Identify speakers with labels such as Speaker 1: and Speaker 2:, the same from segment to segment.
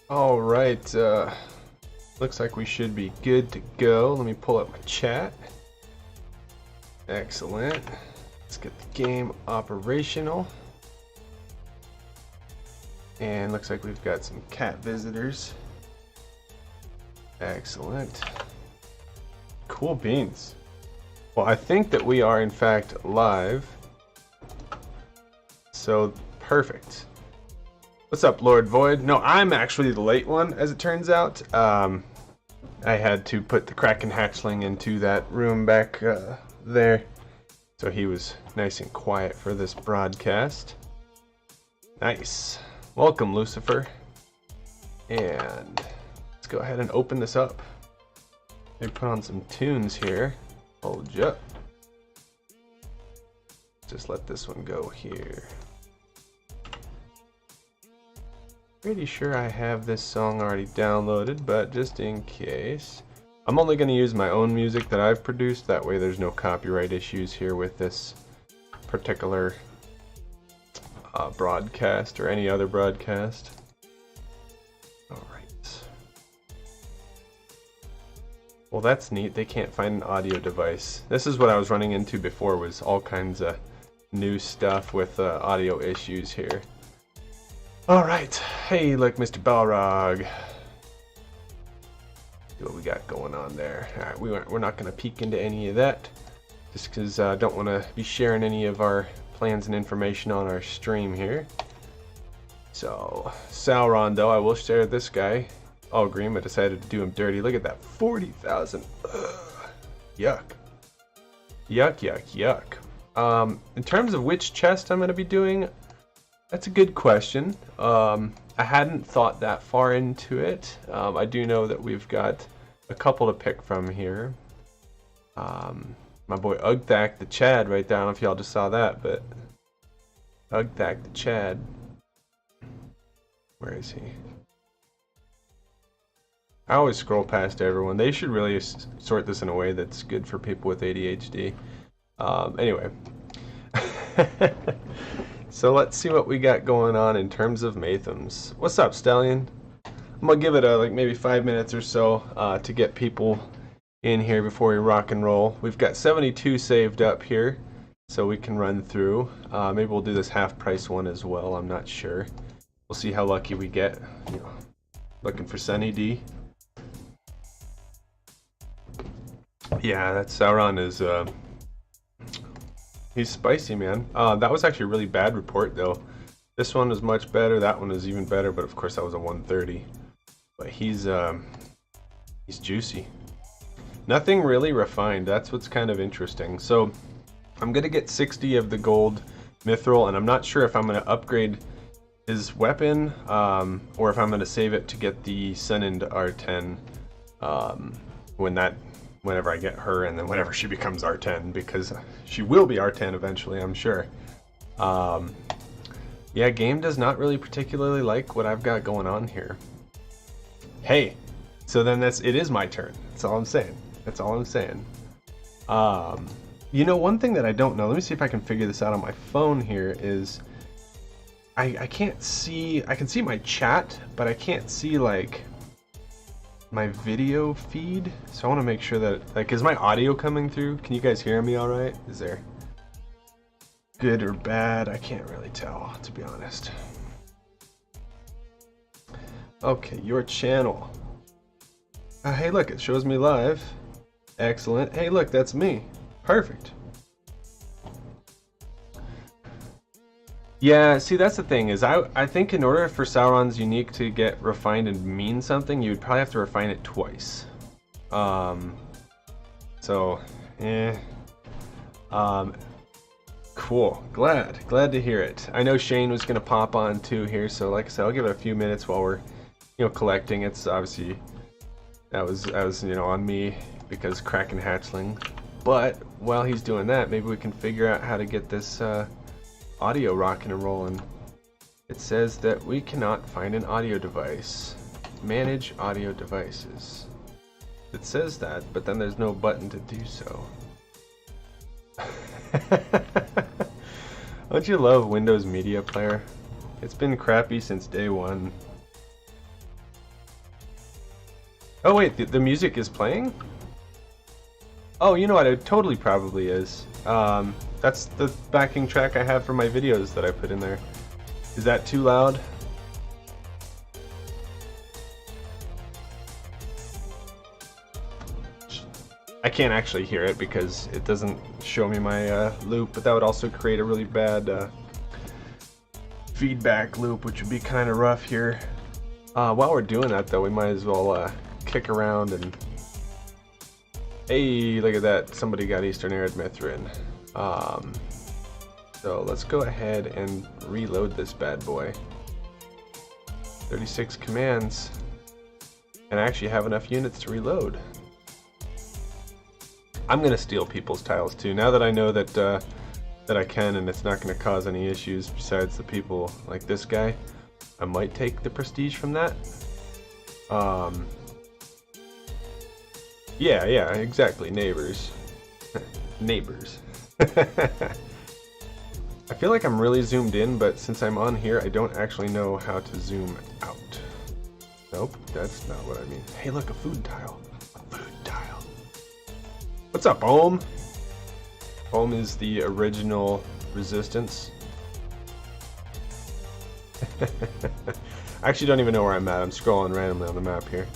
Speaker 1: All right, looks like we should be good to go. Let me pull up my chat. Excellent. Let's get the game operational. And looks like we've got some cat visitors. Excellent. Cool beans. Well, I think that we are in fact live. So, perfect. What's up, Lord Void? No, I'm actually the late one, as it turns out. I had to put the Kraken hatchling into that room back there. So he was nice and quiet for this broadcast. Nice. Welcome, Lucifer. And let's go ahead and open this up. Maybe put on some tunes here. Hold ya. Just let this one go here. Pretty sure I have this song already downloaded, but just in case. I'm only going to use my own music that I've produced. That way there's no copyright issues here with this particular broadcast or any other broadcast. Alright. Well, that's neat. They can't find an audio device. This is what I was running into before, was all kinds of new stuff with audio issues here. Alright. Hey, look, Mr. Balrog. See what we got going on there. Alright, we're not going to peek into any of that. Just because I don't want to be sharing any of our plans and information on our stream here. So, Sauron, though, I will share this guy. Oh, Green, I decided to do him dirty. Look at that. 40,000. Yuck. Yuck, yuck, yuck. In terms of which chest I'm going to be doing, that's a good question. I hadn't thought that far into it. I do know that we've got a couple to pick from here. My boy Ugthak the Chad right there. I don't know if y'all just saw that, but Ugthak the Chad. Where is he? I always scroll past everyone. They should really sort this in a way that's good for people with ADHD. Anyway. So let's see what we got going on in terms of Mathoms. What's up, Stallion? I'm gonna give it like maybe 5 minutes or so to get people in here before we rock and roll. We've got 72 saved up here, so we can run through. Maybe we'll do this half price one as well. I'm not sure. We'll see how lucky we get. You know, looking for Sunny D. Yeah, that Sauron is. He's spicy, man. That was actually a really bad report, though. This one is much better. That one is even better, but of course that was a 130. But he's juicy. Nothing really refined. That's what's kind of interesting. So I'm gonna get 60 of the gold mithril, and I'm not sure if I'm gonna upgrade his weapon or if I'm gonna save it to get the Sun into R10 whenever I get her, and then whenever she becomes R10, because she will be R10 eventually, I'm sure. Yeah, game does not really particularly like what I've got going on here. Hey, so then it is my turn. That's all I'm saying. That's all I'm saying. You know, one thing that I don't know, let me see if I can figure this out on my phone here, is I can't see, I can see my chat, but I can't see like my video feed. So I want to make sure that, like, is my audio coming through? Can you guys hear me all right? Is there good or bad? I can't really tell, to be honest. Okay, your channel. Hey, look, it shows me live. Excellent. Hey, look, that's me. Perfect. Yeah, see, that's the thing, is I think in order for Sauron's unique to get refined and mean something, you would probably have to refine it twice. Cool. Glad to hear it. I know Shane was gonna pop on too here, so like I said, I'll give it a few minutes while we're, collecting. It's obviously that was on me because Kraken hatchling. But while he's doing that, maybe we can figure out how to get this audio rocking and rolling. It says that we cannot find an audio device. Manage audio devices. It says that, but then there's no button to do so. Don't you love Windows Media Player? It's been crappy since day one. Oh wait, the music is playing? Oh, you know what? It totally probably is. That's the backing track I have for my videos that I put in there. Is that too loud? I can't actually hear it because it doesn't show me my loop, but that would also create a really bad feedback loop, which would be kind of rough here. While we're doing that though, we might as well kick around and... Hey, look at that, somebody got Eastern Arid Mithrin. So let's go ahead and reload this bad boy. 36 commands, and I actually have enough units to reload. I'm gonna steal people's tiles too, now that I know that that I can and it's not gonna cause any issues besides the people like this guy. I might take the prestige from that. Yeah, exactly, neighbors. Neighbors. I feel like I'm really zoomed in, but since I'm on here, I don't actually know how to zoom out. Nope, that's not what I mean. Hey look, a food tile. A food tile. What's up, Ohm? Ohm is the original resistance. I actually don't even know where I'm at. I'm scrolling randomly on the map here.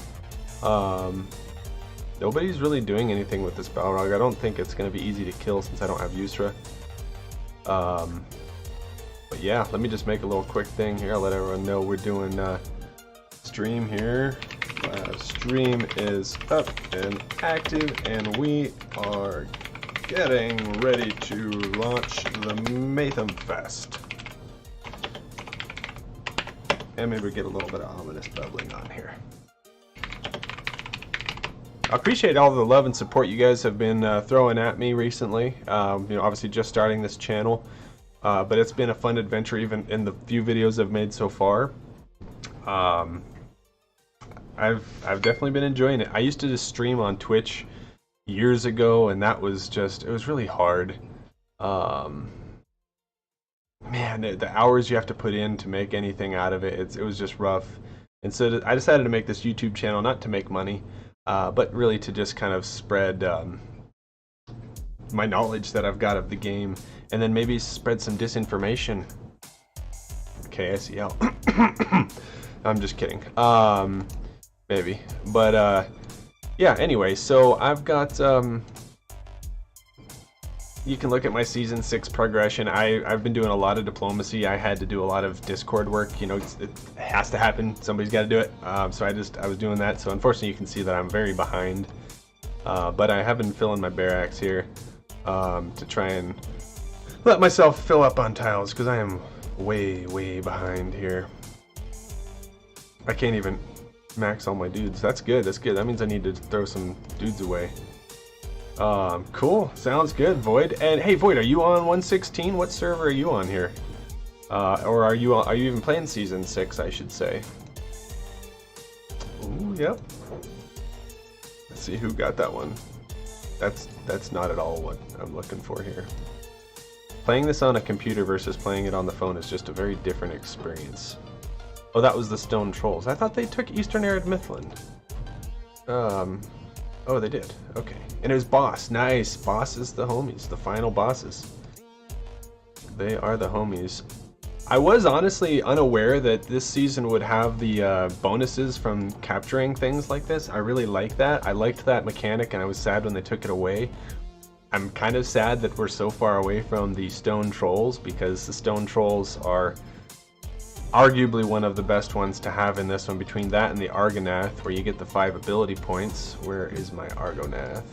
Speaker 1: Nobody's really doing anything with this Balrog. I don't think it's going to be easy to kill since I don't have Yusra. But yeah, let me just make a little quick thing here. I'll let everyone know we're doing stream here. Stream is up and active, and we are getting ready to launch the Mathom Fest. And maybe get a little bit of ominous bubbling on here. I appreciate all the love and support you guys have been throwing at me recently. You know, obviously just starting this channel, but it's been a fun adventure even in the few videos I've made so far. I've definitely been enjoying it. I used to just stream on Twitch years ago, and that was just, it was really hard. Man, the hours you have to put in to make anything out of it, it was just rough. And so I decided to make this YouTube channel not to make money, but really to just kind of spread my knowledge that I've got of the game, and then maybe spread some disinformation. Okay, I see how. I'm just kidding. Maybe, but yeah. Anyway, so I've got. You can look at my season 6 progression. I've been doing a lot of diplomacy. I had to do a lot of Discord work. You know, it has to happen. Somebody's got to do it. So I was doing that. So unfortunately, you can see that I'm very behind. But I have been filling my barracks here to try and let myself fill up on tiles because I am way behind here. I can't even max all my dudes. That's good. That's good. That means I need to throw some dudes away. Cool. Sounds good, Void. And hey, Void, are you on 116? What server are you on here? Or are you even playing season 6? I should say. Ooh, yep. Let's see who got that one. That's not at all what I'm looking for here. Playing this on a computer versus playing it on the phone is just a very different experience. Oh, that was the Stone Trolls. I thought they took Eastern Arid Mithland. Oh, they did. Okay. And it was Boss. Nice. Boss is the homies. The final bosses. They are the homies. I was honestly unaware that this season would have the bonuses from capturing things like this. I really like that. I liked that mechanic, and I was sad when they took it away. I'm kind of sad that we're so far away from the Stone Trolls, because the Stone Trolls are arguably one of the best ones to have in this one, between that and the Argonath, where you get the 5 ability points. Where is my Argonath?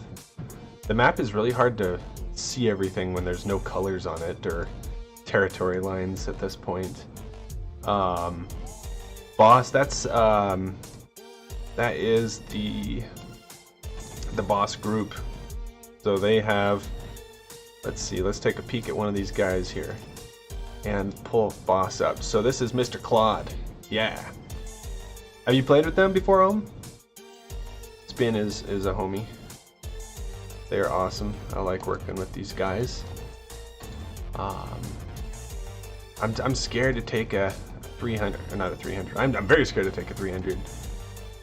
Speaker 1: The map is really hard to see everything when there's no colors on it or territory lines at this point. Boss, that is the boss group. So they have, let's see, let's take a peek at one of these guys here and pull Boss up. So this is Mr. Claude. Yeah. Have you played with them before, Ohm? Spin is a homie. They're awesome. I like working with these guys. I'm scared to take a 300, or not a 300. I'm very scared to take a 300.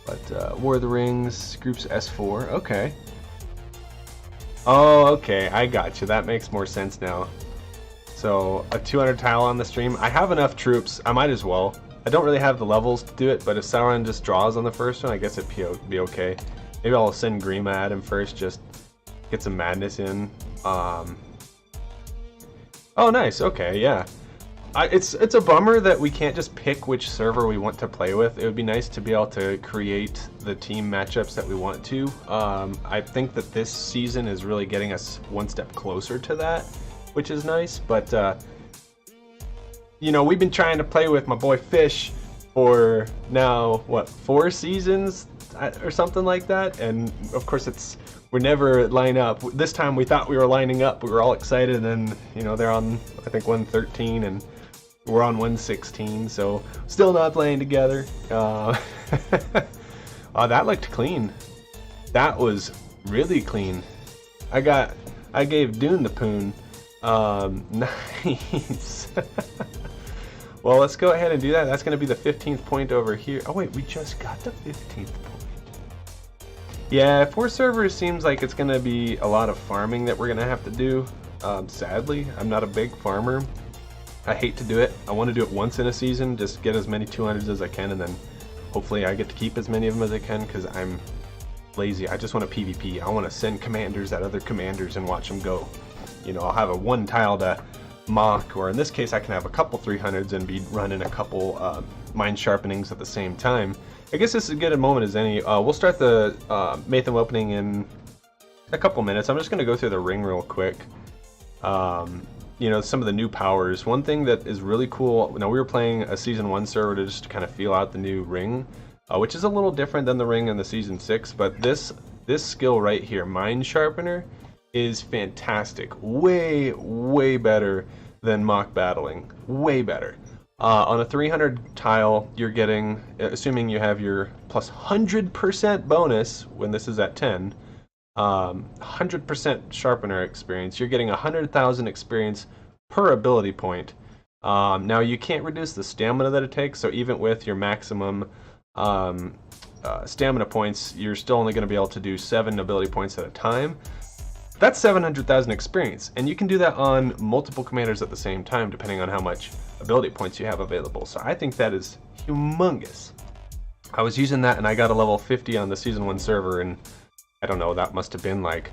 Speaker 1: But War of the Rings, groups S4, okay. Oh, okay, I got you. That makes more sense now. So, a 200 tile on the stream. I have enough troops, I might as well. I don't really have the levels to do it, but if Sauron just draws on the first one, I guess it'd be okay. Maybe I'll send Grima at him first, just get some madness in. Oh, nice, okay, yeah. It's a bummer that we can't just pick which server we want to play with. It would be nice to be able to create the team matchups that we want to. I think that this season is really getting us one step closer to that, which is nice. But you know, we've been trying to play with my boy Fish for now, what, 4 seasons or something like that, and of course we're never line up. This time we thought we were lining up, we were all excited, and you know, they're on, I think, 113 and we're on 116, so still not playing together. Oh, that looked clean. That was really clean. I gave Dune the poon. Nice. Well, let's go ahead and do that. That's going to be the 15th point over here. Oh wait, we just got the 15th point. Yeah, 4 servers seems like it's going to be a lot of farming that we're going to have to do. Sadly, I'm not a big farmer. I hate to do it. I want to do it once in a season, just get as many 200s as I can, and then hopefully I get to keep as many of them as I can, because I'm lazy. I just want to PvP. I want to send commanders at other commanders and watch them go. You know, I'll have a 1 tile to mock, or in this case I can have a couple 300s and be running a couple mind sharpenings at the same time. I guess this is as good a moment as any. We'll start the Mathom opening in a couple minutes. I'm just going to go through the ring real quick. You know, some of the new powers. One thing that is really cool, now we were playing a Season 1 server to just kind of feel out the new ring, which is a little different than the ring in the Season 6, but this skill right here, Mind Sharpener, is fantastic. Way better than mock battling. Way better. On a 300 tile, you're getting, assuming you have your plus 100% bonus when this is at 10, 100% sharpener experience, you're getting 100,000 experience per ability point. Now you can't reduce the stamina that it takes, so even with your maximum stamina points, you're still only going to be able to do 7 ability points at a time. That's 700,000 experience, and you can do that on multiple commanders at the same time depending on how much ability points you have available. So I think that is humongous. I was using that and I got a level 50 on the Season 1 server, and I don't know, that must have been like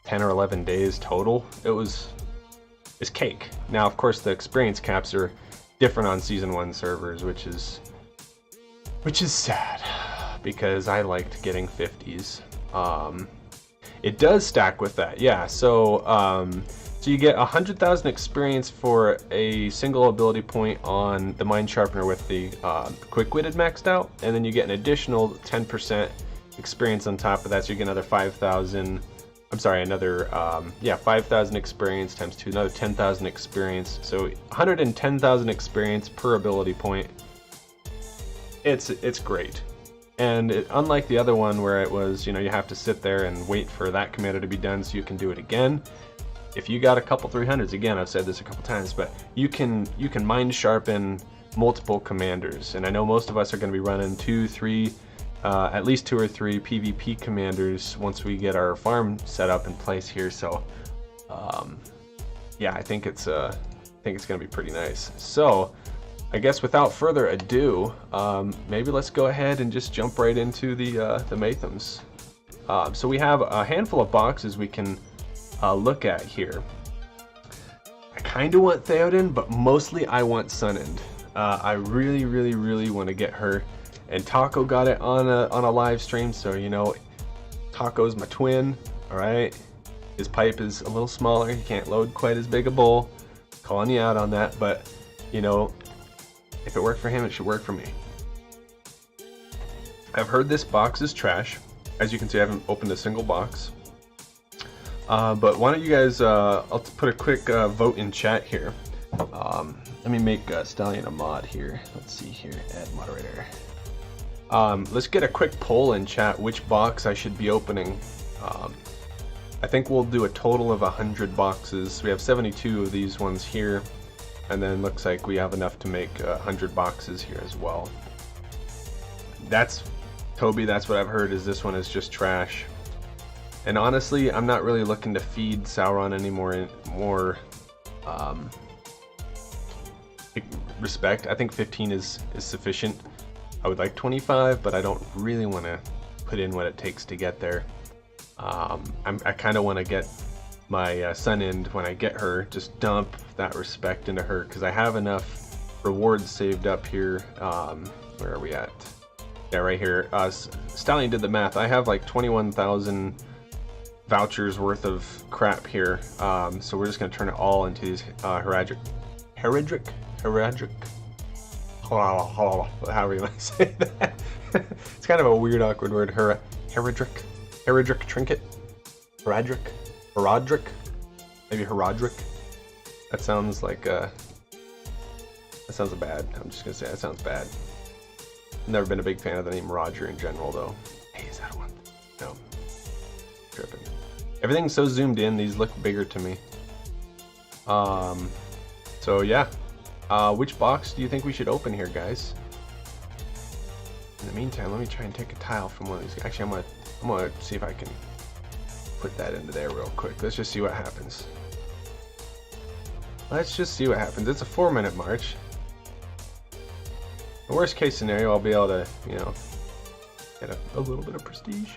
Speaker 1: 10 or 11 days total. It's cake. Now, of course, the experience caps are different on Season 1 servers, which is sad, because I liked getting 50s. It does stack with that, yeah. So, so you get 100,000 experience for a single ability point on the Mind Sharpener with the Quick-Witted maxed out, and then you get an additional 10% experience on top of that, so you get another 5,000. I'm sorry, another 5,000 experience times 2, another 10,000 experience. So 110,000 experience per ability point. It's great. And unlike the other one where it was, you know, you have to sit there and wait for that commander to be done so you can do it again. If you got a couple 300s, again, I've said this a couple times, but you can mind sharpen multiple commanders. And I know most of us are going to be running 2, 3, at least 2 or 3 PvP commanders once we get our farm set up in place here. So, yeah, I think it's going to be pretty nice. So, I guess without further ado, maybe let's go ahead and just jump right into the Mathoms. So we have a handful of boxes we can look at here. I kind of want Theoden, but mostly I want Sunend. I really want to get her. And Taco got it on a live stream, so you know, Taco's my twin. All right, his pipe is a little smaller. He can't load quite as big a bowl. Calling you out on that, but you know, if it worked for him, it should work for me. I've heard this box is trash. As you can see, I haven't opened a single box. But why don't you guys, I'll put a quick vote in chat here. Let me make Stallion a mod here. Let's see here, add moderator. Let's get a quick poll in chat which box I should be opening. I think we'll do a total of 100 boxes. We have 72 of these ones here. And then looks like we have enough to make 100 boxes here as well. That's Toby, that's what I've heard, is this one is just trash. And honestly, I'm not really looking to feed Sauron any more respect. I think 15 is sufficient. I would like 25, but I don't really want to put in what it takes to get there. I kind of want to get my Sun End when I get her, just dump that respect into her, because I have enough rewards saved up here. Where are we at? Yeah, right here. Stallion did the math. I have like 21,000 vouchers worth of crap here. So we're just going to turn it all into these However you want to say that. It's kind of a weird, awkward word. Herodric trinket. Herodric. Maybe Herodric. That sounds like that sounds bad. I'm just gonna say that sounds bad. Never been a big fan of the name Roger in general, though. Hey, is that one? No. Tripping. Everything's so zoomed in. These look bigger to me. So yeah. Which box do you think we should open here, guys? In the meantime, let me try and take a tile from one of these. Actually, I'm gonna see if I can put that into there real quick. Let's just see what happens. Let's just see what happens. It's a 4-minute march. The worst case scenario, I'll be able to, you know, get a little bit of prestige.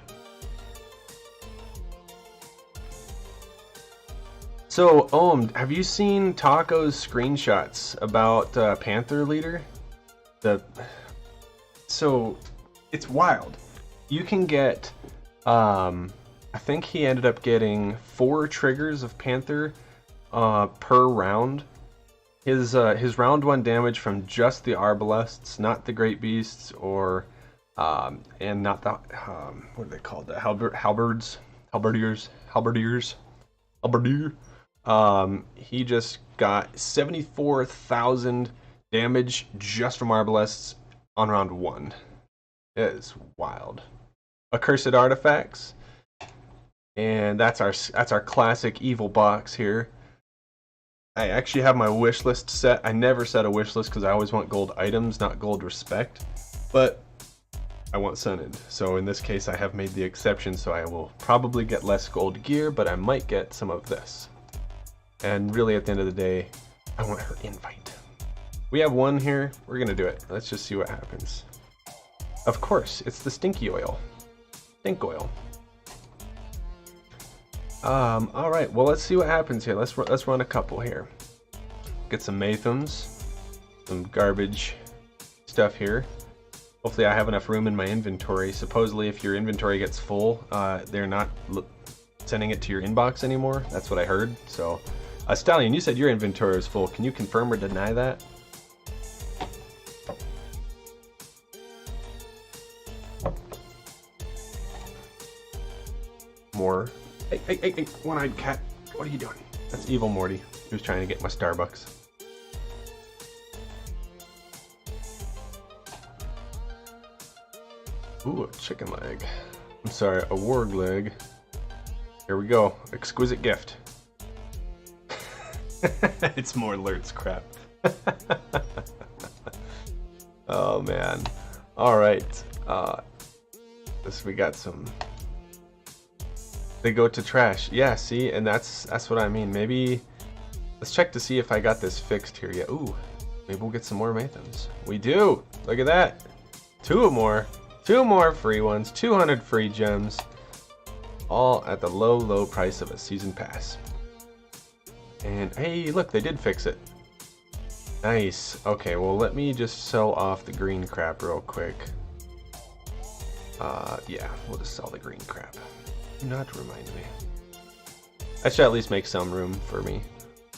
Speaker 1: So, have you seen Taco's screenshots about Panther Leader? So, it's wild. You can get, I think he ended up getting 4 triggers of Panther per round. His round 1 damage from just the Arbalests, not the Great Beasts, or and not the what are they called? The Halberdiers. He just got 74,000 damage just from Arbalests on round 1. It is wild. Accursed Artifacts, and that's our classic evil box here. I actually have my wish list set. I never set a wish list because I always want gold items, not gold respect. But I want Sun End. So in this case, I have made the exception. So I will probably get less gold gear, but I might get some of this. And really, at the end of the day, I want her invite. We have 1 here. We're gonna do it. Let's just see what happens. Of course, it's the stinky oil. Stink oil. All right. Well, let's see what happens here. Let's run a couple here. Get some Mathoms, some garbage stuff here. Hopefully, I have enough room in my inventory. Supposedly, if your inventory gets full, they're not sending it to your inbox anymore. That's what I heard. So, Stallion, you said your inventory was full. Can you confirm or deny that? More. Hey, one-eyed cat. What are you doing? That's evil Morty. He was trying to get my Starbucks. Ooh, a chicken leg. I'm sorry, a warg leg. Here we go. Exquisite gift. It's more alerts crap. Oh man. Alright. We got some. They go to trash. Yeah, see, and that's what I mean. Maybe let's check to see if I got this fixed here yet. Ooh, maybe we'll get some more Mathoms. We do. Look at that. 2 more free ones. 200 free gems, all at the low price of a season pass. And hey, look, they did fix it. Nice. Okay, well, let me just sell off the green crap real quick. Yeah, we'll just sell the green crap. Do not remind me. That should at least make some room for me.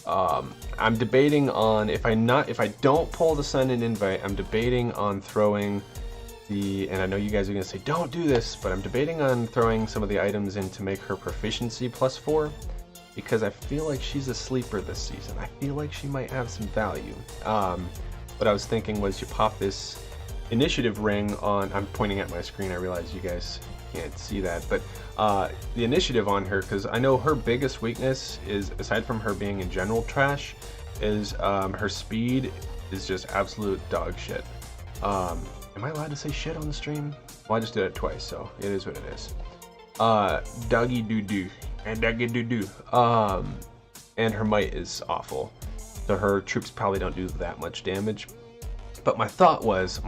Speaker 1: I'm debating on if I don't pull the Sun End invite, I'm debating on throwing and I know you guys are gonna say don't do this, but I'm debating on throwing some of the items in to make her proficiency +4, because I feel like she's a sleeper this season. I feel like she might have some value. What I was thinking was you pop this initiative ring on. I'm pointing at my screen. I realize you guys can't see that, but the initiative on her, because I know her biggest weakness is, aside from her being in general trash, is her speed is just absolute dog shit. Am I allowed to say shit on the stream? Well, I just did it twice, so it is what it is. Doggy doo doo and doggy doo doo. And her might is awful, so her troops probably don't do that much damage. But my thought was,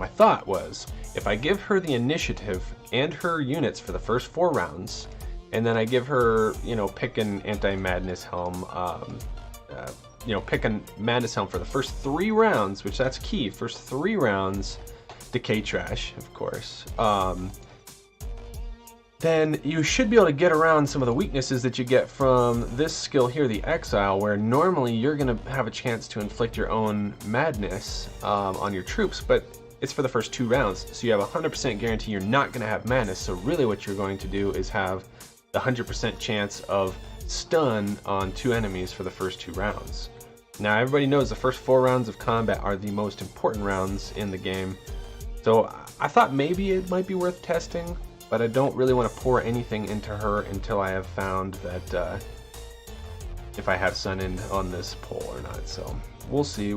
Speaker 1: if I give her the initiative and her units for the first 4 rounds, and then I give her, you know, pick an anti-madness helm, you know, pick a madness helm for the first 3 rounds, which that's key. First 3 rounds, decay trash, of course. Then you should be able to get around some of the weaknesses that you get from this skill here, the Exile, where normally you're going to have a chance to inflict your own madness on your troops, but it's for the first 2 rounds, so you have a 100% guarantee you're not going to have madness. So really what you're going to do is have the 100% chance of stun on 2 enemies for the first 2 rounds. Now everybody knows the first 4 rounds of combat are the most important rounds in the game, so I thought maybe it might be worth testing, but I don't really want to pour anything into her until I have found that if I have Sun End on this poll or not. So we'll see.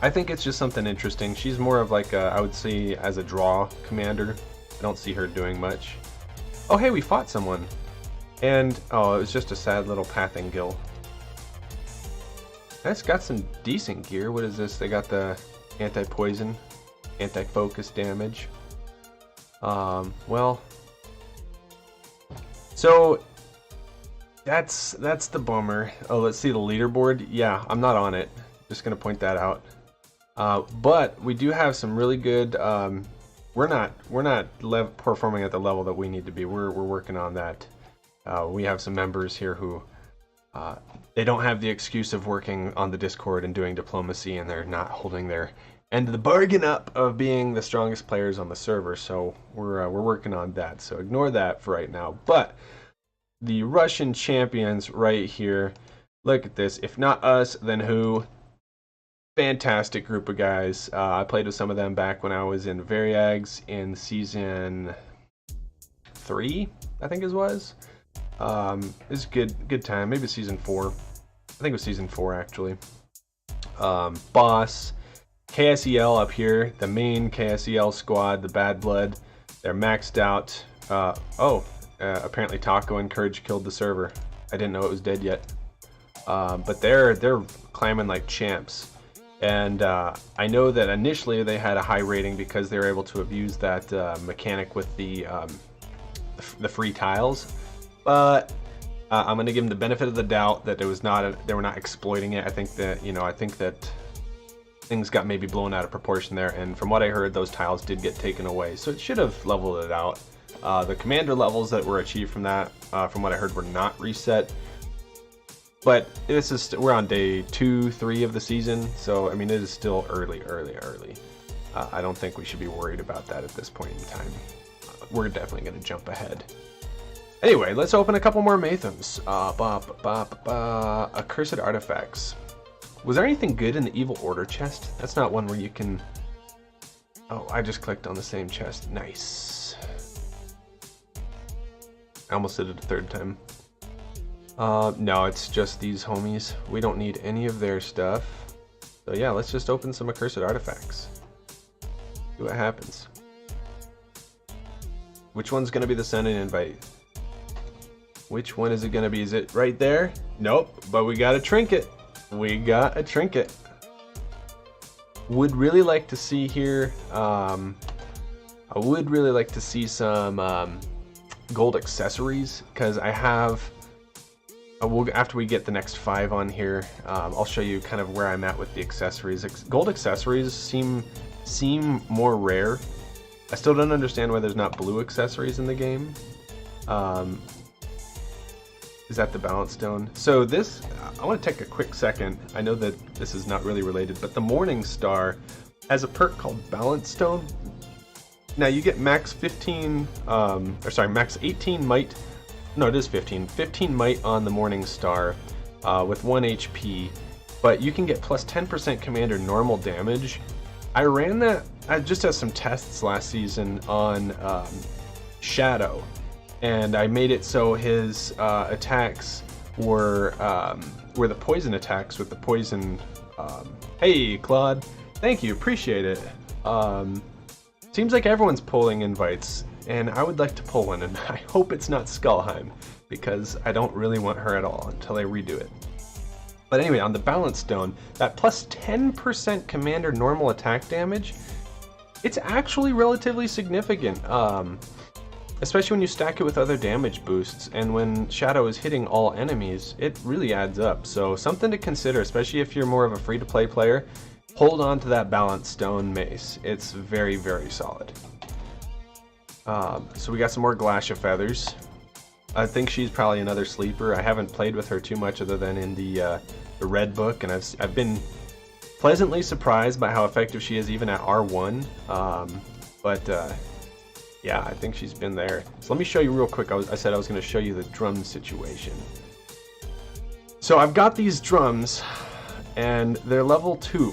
Speaker 1: I think it's just something interesting. She's more of like I would say as a draw commander. I don't see her doing much. Oh hey, we fought someone, and oh, it was just a sad little pathing gill. That's got some decent gear. What is this? They got the anti-poison, anti-focus damage. Well, so that's the bummer. Oh, let's see the leaderboard. Yeah, I'm not on it. Just gonna point that out. But we do have some really good. We're not performing at the level that we need to be. We're working on that. We have some members here who they don't have the excuse of working on the Discord and doing diplomacy, and they're not holding their end of the bargain up of being the strongest players on the server. So we're working on that. So ignore that for right now. But the Russian champions right here. Look at this. If not us, then who? Fantastic group of guys. I played with some of them back when I was in Variags in season 3, I think it was. It's good time. Maybe season 4. I think it was season 4 actually. Boss. KSEL up here, the main KSEL squad, the Bad Blood. They're maxed out. Apparently Taco and Courage killed the server. I didn't know it was dead yet. But they're climbing like champs. And I know that initially they had a high rating because they were able to abuse that mechanic with the free tiles. But I'm going to give them the benefit of the doubt that it was not they were not exploiting it. I think that things got maybe blown out of proportion there, and from what I heard, those tiles did get taken away, so it should have leveled it out. The commander levels that were achieved from that, from what I heard, were not reset. But we're on day 2, 3 of the season, so I mean it is still early. I don't think we should be worried about that at this point in time. We're definitely going to jump ahead. Anyway, let's open a couple more Mathoms. Accursed Artifacts. Was there anything good in the Evil Order chest? That's not one where you can... Oh, I just clicked on the same chest. Nice. I almost did it a 3rd time. No, it's just these homies. We don't need any of their stuff. So yeah, let's just open some Accursed Artifacts. See what happens. Which one's gonna be the Sun End invite? Which one is it gonna be? Is it right there? Nope, but we got a trinket. We got a trinket. Would really like to see here. I would really like to see some gold accessories, because I have. After we get the next 5 on here, I'll show you kind of where I'm at with the accessories. Gold accessories seem more rare. I still don't understand why there's not blue accessories in the game. Is that the balance stone? So this, I want to take a quick second. I know that this is not really related, but the Morning Star has a perk called Balance Stone. Now you get max 15, max 18 might. No, it is 15. 15 might on the Morning Star with 1 HP, but you can get plus 10% commander normal damage. I ran that just as some tests last season on Shadow. And I made it so his attacks were the poison attacks with the poison. Hey, Claude, thank you, appreciate it. Seems like everyone's pulling invites, and I would like to pull one, and I hope it's not Skullheim, because I don't really want her at all until I redo it. But anyway, on the Balance Stone, that plus 10% Commander normal attack damage, it's actually relatively significant, especially when you stack it with other damage boosts, and when Shadow is hitting all enemies, it really adds up. So something to consider, especially if you're more of a free-to-play player. Hold on to that Balance Stone mace. It's very, very solid. So we got some more Glacia Feathers. I think she's probably another sleeper. I haven't played with her too much other than in the Red Book, and I've been pleasantly surprised by how effective she is even at R1. Yeah, I think she's been there. So let me show you real quick. I said I was going to show you the drum situation. So I've got these drums, and they're level 2.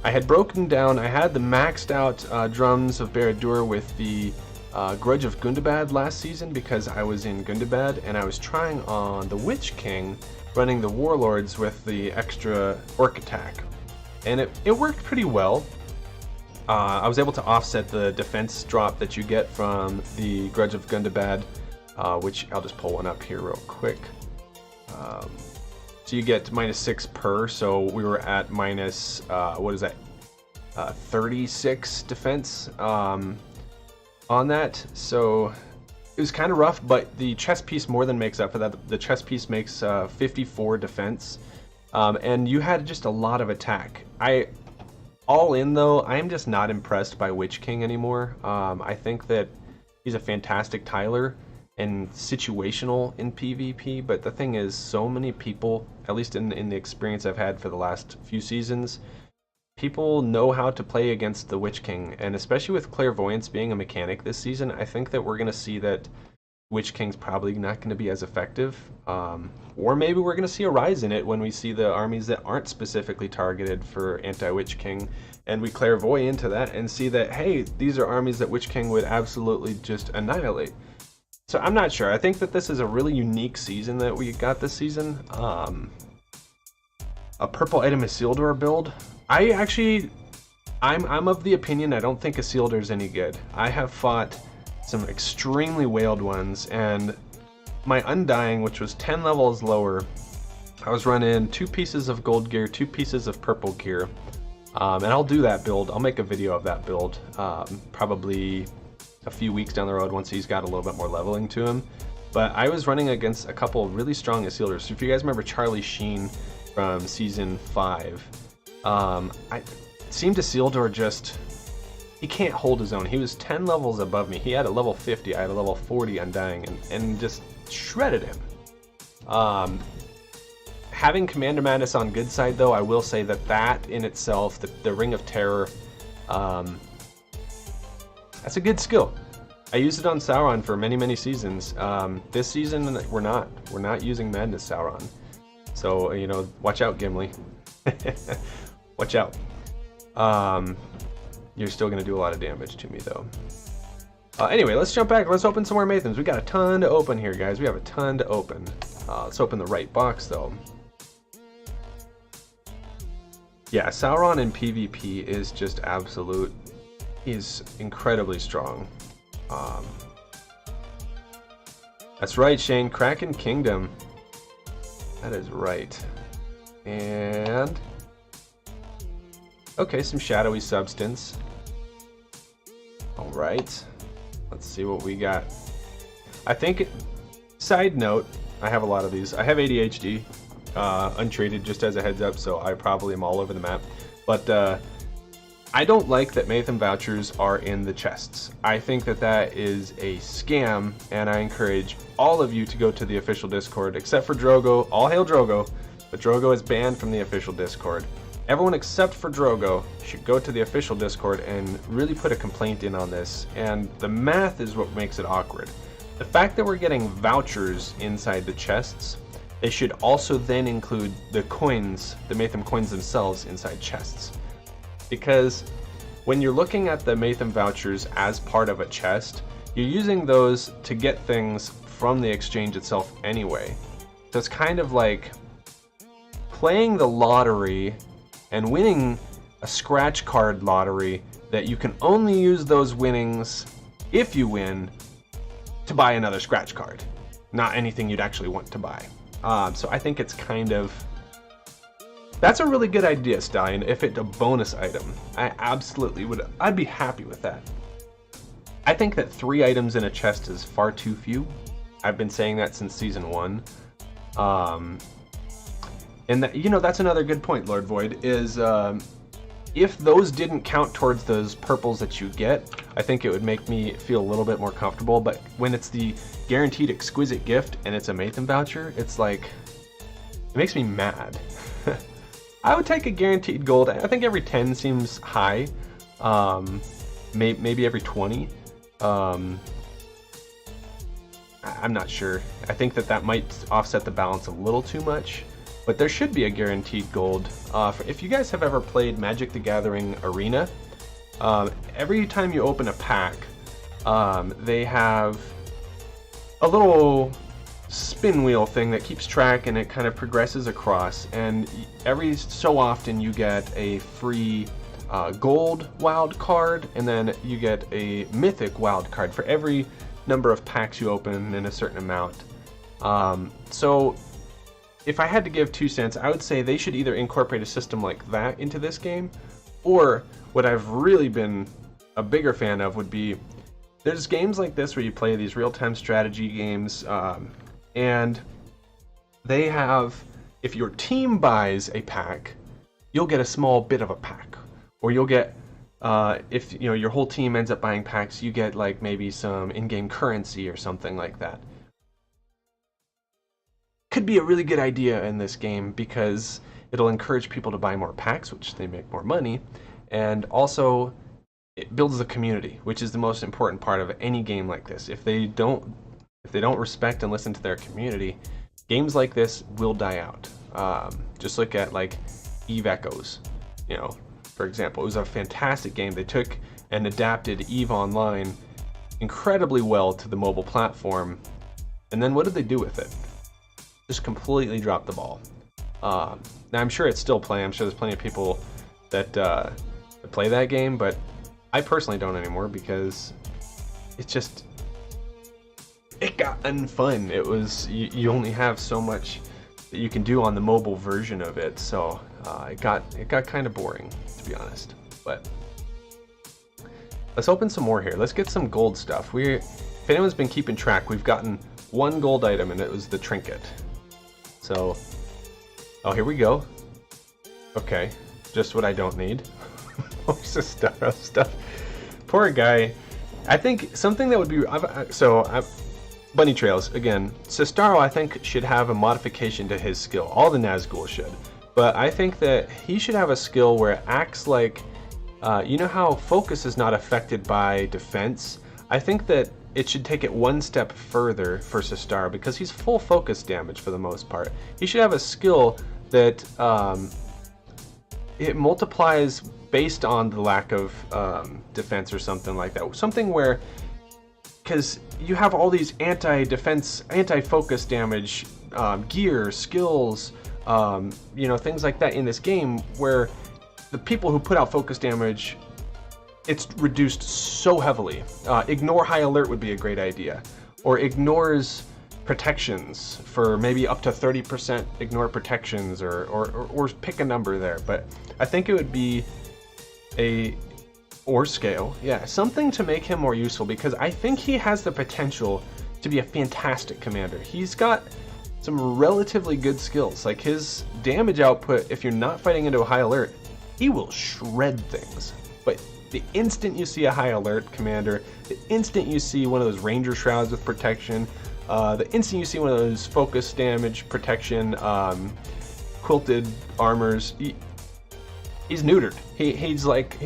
Speaker 1: I had broken down, I had the maxed out drums of Barad-dûr with the Grudge of Gundabad last season because I was in Gundabad, and I was trying on the Witch King running the Warlords with the extra Orc attack. And it worked pretty well. I was able to offset the defense drop that you get from the Grudge of Gundabad, which I'll just pull one up here real quick. So you get -6 per, so we were at minus, what is that, 36 defense on that. So it was kind of rough, but the chest piece more than makes up for that. The chest piece makes 54 defense, and you had just a lot of attack. All in though, I am just not impressed by Witch King anymore. I think that he's a fantastic tiler and situational in PvP, but the thing is, so many people, at least in the experience I've had for the last few seasons, people know how to play against the Witch King, and especially with Clairvoyance being a mechanic this season, I think that we're going to see that Witch King's probably not going to be as effective, or maybe we're going to see a rise in it when we see the armies that aren't specifically targeted for anti-Witch King, and we clairvoy into that and see that, hey, these are armies that Witch King would absolutely just annihilate. So I'm not sure. I think that this is a really unique season that we got this season. A purple item Isildur build. I'm of the opinion I don't think Isildur is any good. I have fought some extremely whaled ones, and my Undying, which was 10 levels lower, I was running 2 pieces of gold gear, 2 pieces of purple gear, and I'll do that build. I'll make a video of that build probably a few weeks down the road once he's got a little bit more leveling to him. But I was running against a couple of really strong Isildurs. So if you guys remember Charlie Sheen from season 5, it seemed Isildur just, he can't hold his own. He was 10 levels above me. He had a level 50, I had a level 40 Undying, and just shredded him. Having Commander Madness on good side though, I will say that in itself, the Ring of Terror, that's a good skill. I used it on Sauron for many, many seasons. This season, we're not using Madness Sauron. So, you know, watch out, Gimli. Watch out. You're still going to do a lot of damage to me, though. Anyway, let's jump back. Let's open some more Mathoms. We got a ton to open here, guys. We have a ton to open. Let's open the right box, though. Yeah, Sauron in PvP is just absolute. He's incredibly strong. That's right, Shane. Kraken Kingdom. That is right. And okay, some shadowy substance. All right. Let's see what we got. I think, side note, I have a lot of these. I have ADHD, untreated, just as a heads up, so I probably am all over the map. But I don't like that Mathom vouchers are in the chests. I think that is a scam, and I encourage all of you to go to the official Discord, except for Drogo. All hail Drogo, but Drogo is banned from the official Discord. Everyone except for Drogo should go to the official Discord and really put a complaint in on this, and the math is what makes it awkward. The fact that we're getting vouchers inside the chests, they should also then include the coins, the Mathom coins themselves inside chests. Because when you're looking at the Mathom vouchers as part of a chest, you're using those to get things from the exchange itself anyway. So it's kind of like playing the lottery and winning a scratch card lottery that you can only use those winnings, if you win, to buy another scratch card. Not anything you'd actually want to buy. So I think it's kind of... That's a really good idea, Stallion. If it's a bonus item, I absolutely would. I'd be happy with that. I think that 3 items in a chest is far too few. I've been saying that since season 1. And that, you know, that's another good point, Lord Void, is if those didn't count towards those purples that you get, I think it would make me feel a little bit more comfortable. But when it's the guaranteed exquisite gift and it's a Mathom voucher, it's like, it makes me mad. I would take a guaranteed gold. I think every 10 seems high. Maybe every 20. I'm not sure. I think that might offset the balance a little too much. But there should be a guaranteed gold. If you guys have ever played Magic the Gathering Arena, every time you open a pack, they have a little spin wheel thing that keeps track, and it kind of progresses across, and every so often you get a free gold wild card, and then you get a mythic wild card for every number of packs you open in a certain amount. So if I had to give 2 cents, I would say they should either incorporate a system like that into this game, or what I've really been a bigger fan of would be, there's games like this where you play these real-time strategy games, and they have, if your team buys a pack, you'll get a small bit of a pack. Or you'll get, if you know your whole team ends up buying packs, you get like maybe some in-game currency or something like that. Could be a really good idea in this game because it'll encourage people to buy more packs, which they make more money, and also it builds the community, which is the most important part of any game like this. If they don't respect and listen to their community, games like this will die out. Just look at like Eve Echoes, you know, for example. It was a fantastic game. They took and adapted Eve Online incredibly well to the mobile platform, and then what did they do with it? Just completely dropped the ball. Now I'm sure it's still playing. I'm sure there's plenty of people that play that game, but I personally don't anymore because it's just, it got unfun. It was, you only have so much that you can do on the mobile version of it, so it got kind of boring, to be honest. But let's open some more here. Let's get some gold stuff. If anyone's been keeping track, we've gotten 1 gold item, and it was the trinket. So, oh, here we go. Okay, just what I don't need. Sestaro stuff. Poor guy. I think something that would be Bunny Trails again. Sestaro, I think, should have a modification to his skill. All the Nazgul should, but I think that he should have a skill where it acts like, you know how focus is not affected by defense. I think that it should take it 1 step further for Sestaro because he's full focus damage for the most part. He should have a skill that it multiplies based on the lack of defense or something like that. Something where, because you have all these anti-defense, anti-focus damage gear, skills, you know, things like that in this game, where the people who put out focus damage, it's reduced so heavily. Ignore high alert would be a great idea, or ignores protections for maybe up to 30% ignore protections, or pick a number there. But I think it would be or scale, yeah, something to make him more useful, because I think he has the potential to be a fantastic commander. He's got some relatively good skills, like his damage output, if you're not fighting into a high alert, he will shred things. But the instant you see a high alert commander, the instant you see one of those ranger shrouds with protection, the instant you see one of those focus damage protection quilted armors, he's neutered. He's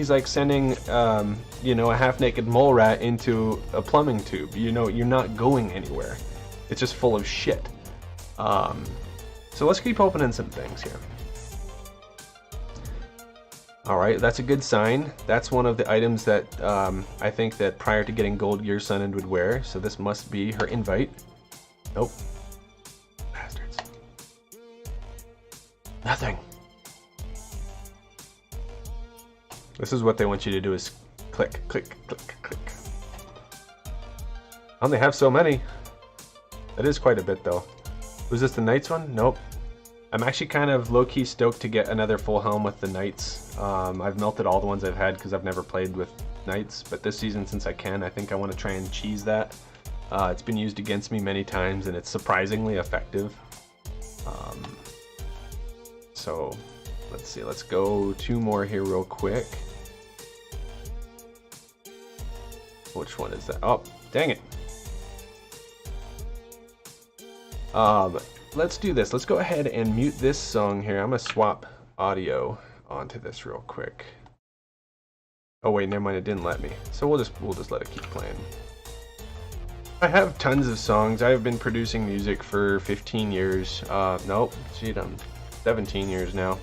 Speaker 1: like sending you know, a half-naked mole rat into a plumbing tube. You know, you're not going anywhere. It's just full of shit. So let's keep opening some things here. All right, that's a good sign. That's one of the items that I think that prior to getting gold gear, Sunend would wear. So this must be her invite. Nope. Bastards. Nothing. This is what they want you to do, is click, click, click, click. Oh, they have so many. That is quite a bit though. Was this the Knights one? Nope. I'm actually kind of low-key stoked to get another full helm with the Knights. I've melted all the ones I've had because I've never played with Knights, but this season, since I can, I think I want to try and cheese that. It's been used against me many times and it's surprisingly effective. So let's see, let's go 2 more here real quick. Which one is that? Oh, dang it. Let's do this. Let's go ahead and mute this song here. I'm gonna swap audio onto this real quick. Oh wait, never mind, it didn't let me. So we'll just let it keep playing. I have tons of songs. I've been producing music for 15 years. Nope, shit, I'm 17 years now.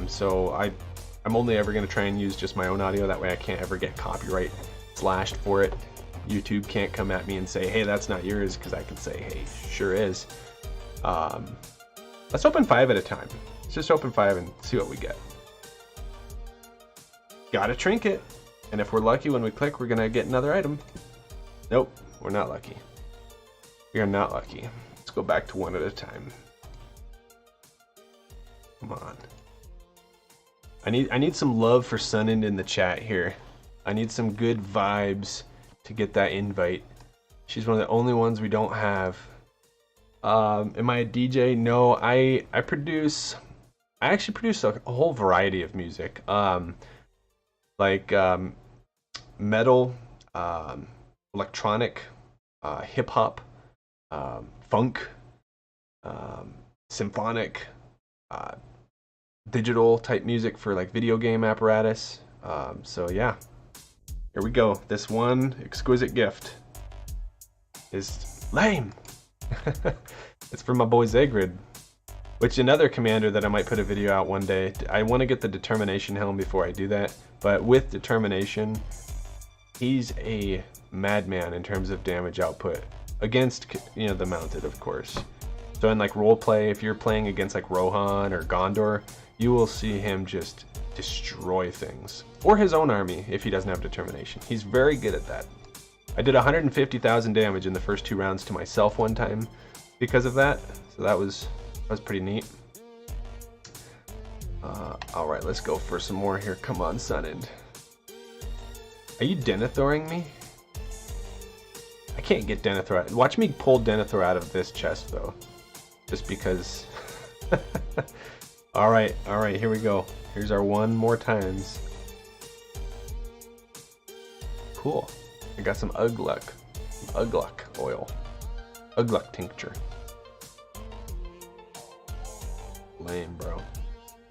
Speaker 1: So I'm only ever gonna try and use just my own audio. That way I can't ever get copyright slashed for it. YouTube can't come at me and say, hey, that's not yours, because I can say, hey, sure is. Let's open 5 at a time. Let's just open 5 and see what we get. Got a trinket, and if we're lucky when we click, we're gonna get another item. Nope, we're not lucky. We are not lucky. Let's go back to 1 at a time. Come on. I need some love for Sunend in the chat here. I need some good vibes to get that invite. She's one of the only ones we don't have. Am I a DJ? No, I actually produce a whole variety of music. Like metal, electronic, hip hop, funk, symphonic, digital type music for like video game apparatus. So yeah, here we go. This one exquisite gift is lame. It's from my boy Zagrid, which another commander that I might put a video out one day. I want to get the Determination helm before I do that, but with Determination, he's a madman in terms of damage output against, you know, the mounted, of course. So in like roleplay, if you're playing against like Rohan or Gondor, you will see him just destroy things, or his own army if he doesn't have Determination. He's very good at that. I did 150,000 damage in the first 2 rounds to myself one time because of that, so that was pretty neat. All right, let's go for some more here. Come on, Sunend. Are you Denethor-ing me? I can't get Denethor out. Watch me pull Denethor out of this chest though, just because. All right, here we go. Here's our 1 more times. Cool. I got some Ugluk oil. Ugluk tincture. Lame, bro.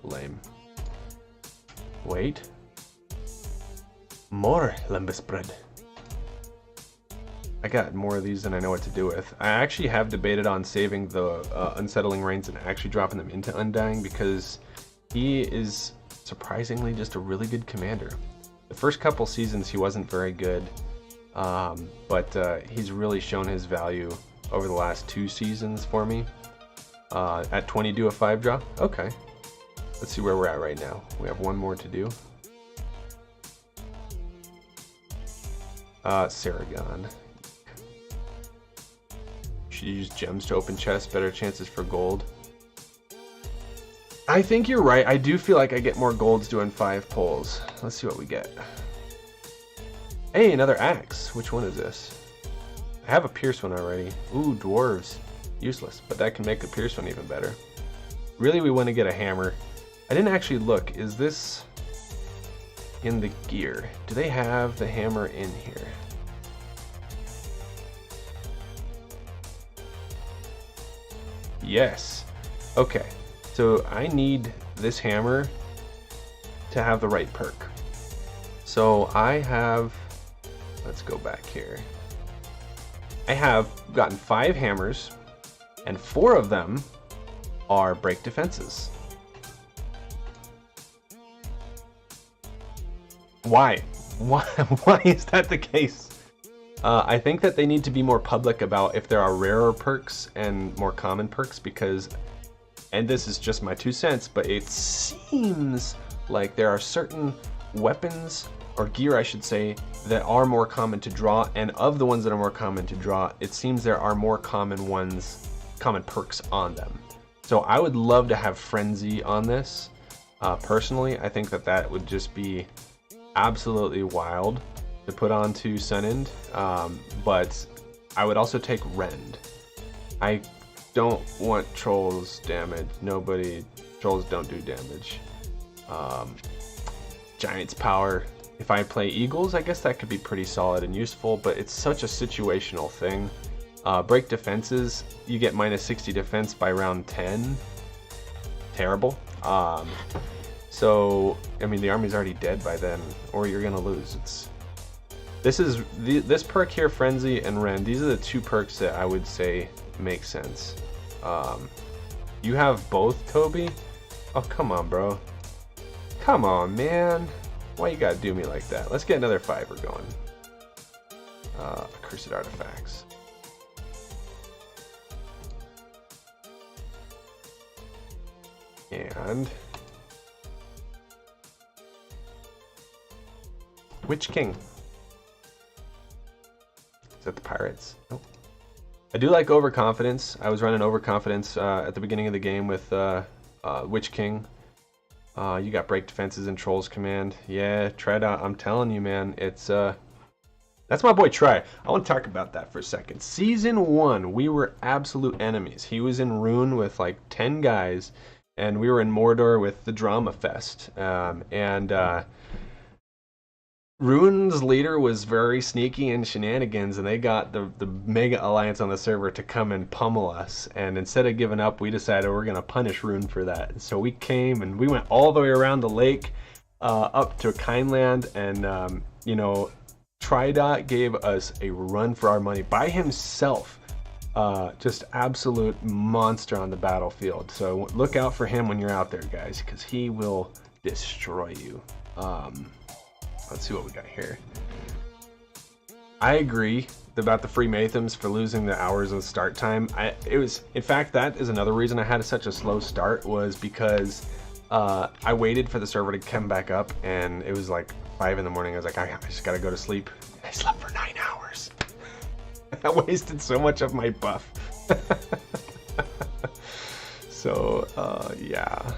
Speaker 1: Lame. Wait. More Lembas bread. I got more of these than I know what to do with. I actually have debated on saving the Unsettling Rains and actually dropping them into Undying, because he is surprisingly just a really good commander. The first couple seasons he wasn't very good. But he's really shown his value over the last 2 seasons for me. At 20, do a 5 draw? Okay. Let's see where we're at right now. We have 1 more to do. Saragon. Should use gems to open chests, better chances for gold. I think you're right. I do feel like I get more golds doing 5 pulls. Let's see what we get. Hey, another axe. Which one is this? I have a pierce one already. Ooh, dwarves. Useless, but that can make a pierce one even better. Really, we want to get a hammer. I didn't actually look. Is this in the gear? Do they have the hammer in here? Yes. Okay. So I need this hammer to have the right perk. So I have... Let's go back here. I have gotten 5 hammers, and 4 of them are break defenses. Why? Why is that the case? I think that they need to be more public about if there are rarer perks and more common perks, because, and this is just my 2 cents, but it seems like there are certain weapons, or gear I should say, that are more common to draw, and of the ones that are more common to draw, it seems there are more common perks on them. So I would love to have Frenzy on this. Personally, I think that would just be absolutely wild to put onto Sunend, but I would also take Rend. I don't want Trolls damage. Trolls don't do damage. Giant's Power. If I play Eagles, I guess that could be pretty solid and useful, but it's such a situational thing. Break defenses, you get minus 60 defense by round 10. Terrible. So, I mean, the army's already dead by then, or you're gonna lose. This perk here, Frenzy and Rend, these are the two perks that I would say make sense. You have both, Toby? Oh, come on, bro. Come on, man. Why you gotta do me like that? Let's get another fiver going. Accursed Artifacts. And Witch King. Is that the Pirates? Nope. I do like Overconfidence. I was running Overconfidence at the beginning of the game with Witch King. You got Break Defenses and Trolls Command. Yeah, try it out. I'm telling you, man. It's that's my boy Try. I want to talk about that for a second. Season 1, we were absolute enemies. He was in Rune with like 10 guys, and we were in Mordor with the Drama Fest. Rune's leader was very sneaky and shenanigans, and they got the Mega Alliance on the server to come and pummel us. And instead of giving up, we decided we're going to punish Rune for that. So we came and we went all the way around the lake up to Kindland, and you know, Tridot gave us a run for our money by himself. Just absolute monster on the battlefield. So look out for him when you're out there, guys, because he will destroy you. Let's see what we got here. I agree about the free Mathoms for losing the hours of start time. In fact, that is another reason I had such a slow start, was because I waited for the server to come back up, and it was like 5 in the morning. I was like, I just gotta go to sleep. I slept for 9 hours. I wasted so much of my buff. So, yeah.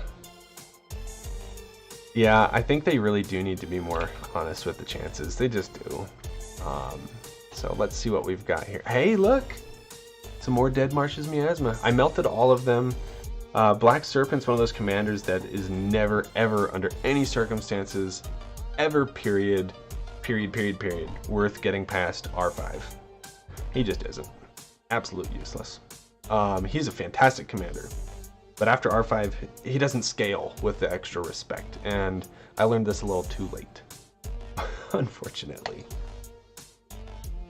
Speaker 1: Yeah, I think they really do need to be more honest with the chances. They just do. So let's see what we've got here. Hey, look! Some more Dead Marshes Miasma. I melted all of them. Black Serpent's one of those commanders that is never, ever, under any circumstances, ever, period, worth getting past R5. He just isn't. Absolute useless. He's a fantastic commander. But after R5, he doesn't scale with the extra respect, and I learned this a little too late, unfortunately.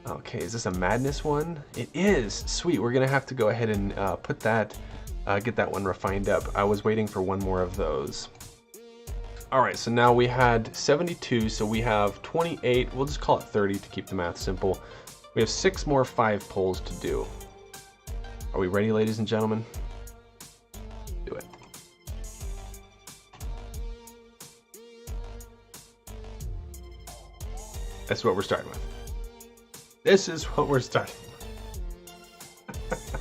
Speaker 1: Okay, is this a Madness one? It is! Sweet, we're gonna have to go ahead and put that, get that one refined up. I was waiting for one more of those. Alright, so now we had 72, so we have 28, we'll just call it 30 to keep the math simple. We have 6 more 5 pulls to do. Are we ready, ladies and gentlemen? Do it. That's what we're starting with. This is what we're starting with.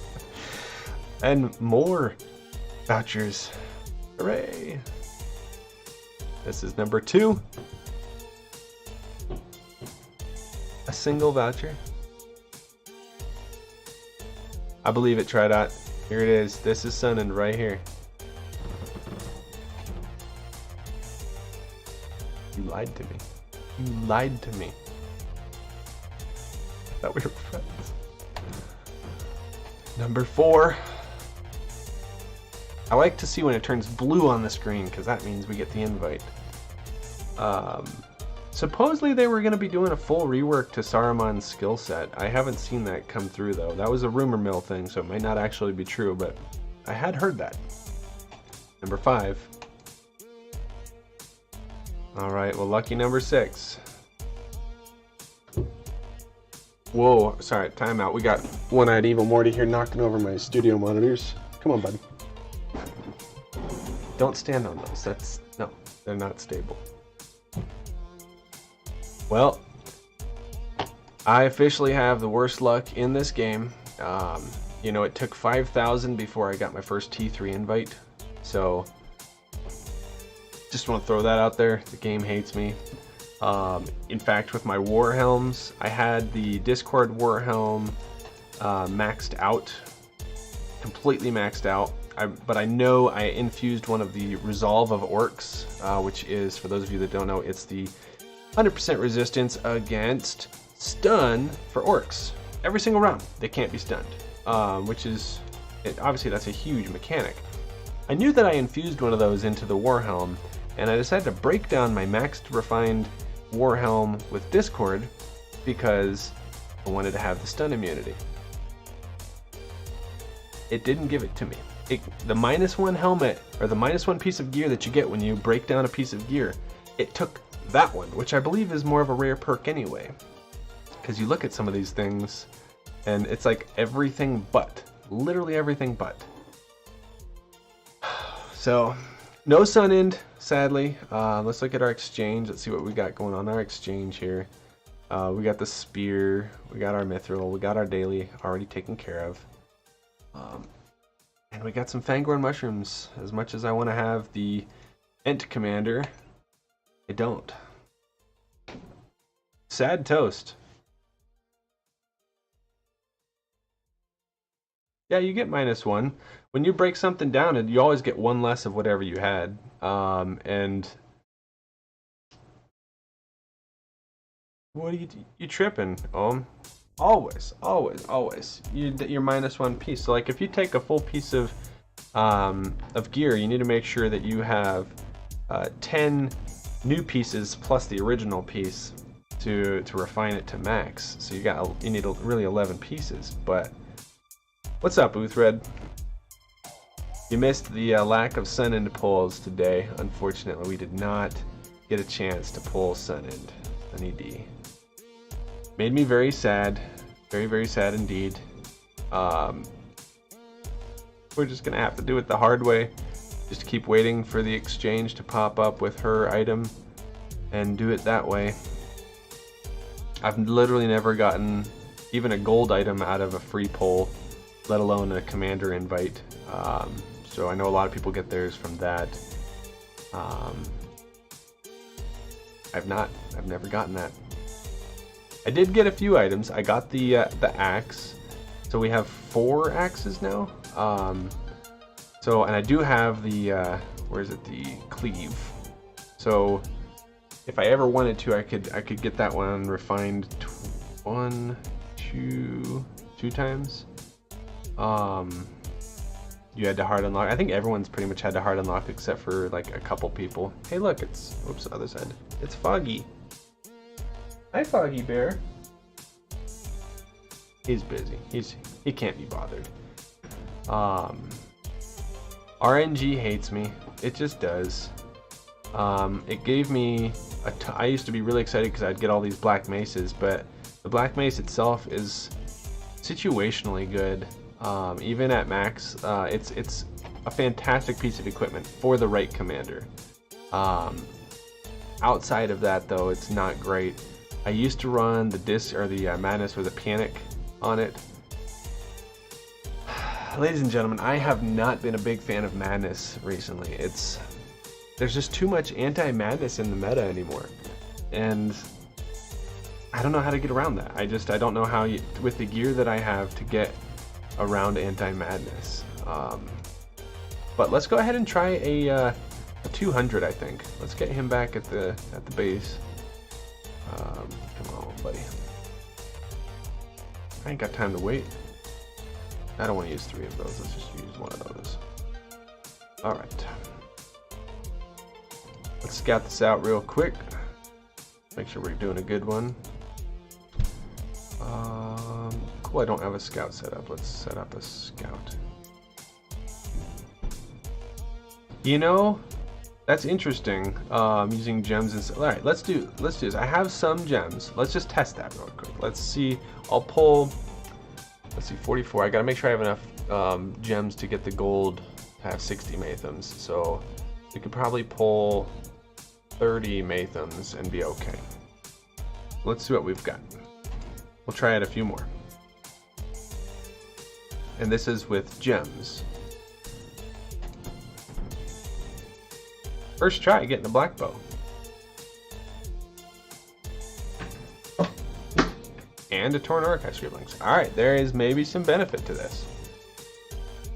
Speaker 1: And more vouchers. Hooray. This is number 2. A single voucher. I believe it, Tridot. Here it is. This is Sunend right here. You lied to me. You lied to me. I thought we were friends. Number 4. I like to see when it turns blue on the screen, because that means we get the invite. Supposedly they were going to be doing a full rework to Saruman's skill set. I haven't seen that come through, though. That was a rumor mill thing, so it might not actually be true, but I had heard that. Number 5. Alright, well, lucky number 6. Whoa, sorry, timeout. We got One-Eyed Evil Morty here knocking over my studio monitors. Come on, bud. Don't stand on those. No, they're not stable. Well, I officially have the worst luck in this game. You know, it took 5,000 before I got my first T3 invite. So, just want to throw that out there. The game hates me. In fact, with my war helms, I had the Discord war helm maxed out, completely maxed out. But I know I infused one of the Resolve of Orcs, which is, for those of you that don't know, it's the 100% resistance against stun for orcs. Every single round, they can't be stunned, which is, obviously that's a huge mechanic. I knew that I infused one of those into the Warhelm, and I decided to break down my maxed refined Warhelm with Discord because I wanted to have the stun immunity. It didn't give it to me. The -1 helmet, or the -1 piece of gear that you get when you break down a piece of gear, it took that one, which I believe is more of a rare perk anyway. Because you look at some of these things, and it's like everything but. Literally everything but. So, no Sun End, sadly. Let's look at our exchange. Let's see what we got going on our exchange here. We got the spear, we got our mithril, we got our daily already taken care of. And we got some Fangorn mushrooms. As much as I want to have the Ent commander, I don't. Sad toast. Yeah, you get -1. When you break something down, you always get one less of whatever you had. And what are you tripping? Always. You're -1 piece. So like if you take a full piece of gear, you need to make sure that you have 10 new pieces plus the original piece to refine it to max. So you need really 11 pieces. But what's up, Uthred? You missed the lack of Sun End pulls today. Unfortunately, we did not get a chance to pull Sun End. Sunny D. Made me very sad. Very, very sad indeed. We're just gonna have to do it the hard way. Just keep waiting for the exchange to pop up with her item and do it that way. I've literally never gotten even a gold item out of a free pull, let alone a commander invite. So I know a lot of people get theirs from that. I've never gotten that. I did get a few items. I got the axe, so we have 4 axes now. And I do have the where is it? The cleave. So if I ever wanted to, I could get that one refined two times. You had to hard unlock. I think everyone's pretty much had to hard unlock except for like a couple people. Hey, look, it's whoops, other side. It's Foggy. Hi, Foggy Bear. He's busy. He can't be bothered. RNG hates me. It just does. It gave me I used to be really excited because I'd get all these black maces, but the black mace itself is situationally good. Even at max, it's a fantastic piece of equipment for the right commander. Outside of that, though, it's not great. I used to run the Madness with a Panic on it. Ladies and gentlemen, I have not been a big fan of Madness recently. There's just too much anti-Madness in the meta anymore, and I don't know how to get around that. I don't know how with the gear that I have to get around anti-Madness. But let's go ahead and try a 200. I think let's get him back at the base. Come on, buddy. I ain't got time to wait. I don't want to use 3 of those. Let's just use 1 of those. All right. Let's scout this out real quick. Make sure we're doing a good one. Cool, I don't have a scout set up. Let's set up a scout. You know, that's interesting. Using gems and all right, let's do this. I have some gems. Let's just test that real quick. Let's see. I'll pull. Let's see, 44. I gotta make sure I have enough gems to get the gold to have 60 Mathoms. So we could probably pull 30 Mathoms and be okay. Let's see what we've got. We'll try out a few more. And this is with gems. First try getting a black bow. And a torn archive scribblings. Alright, there is maybe some benefit to this.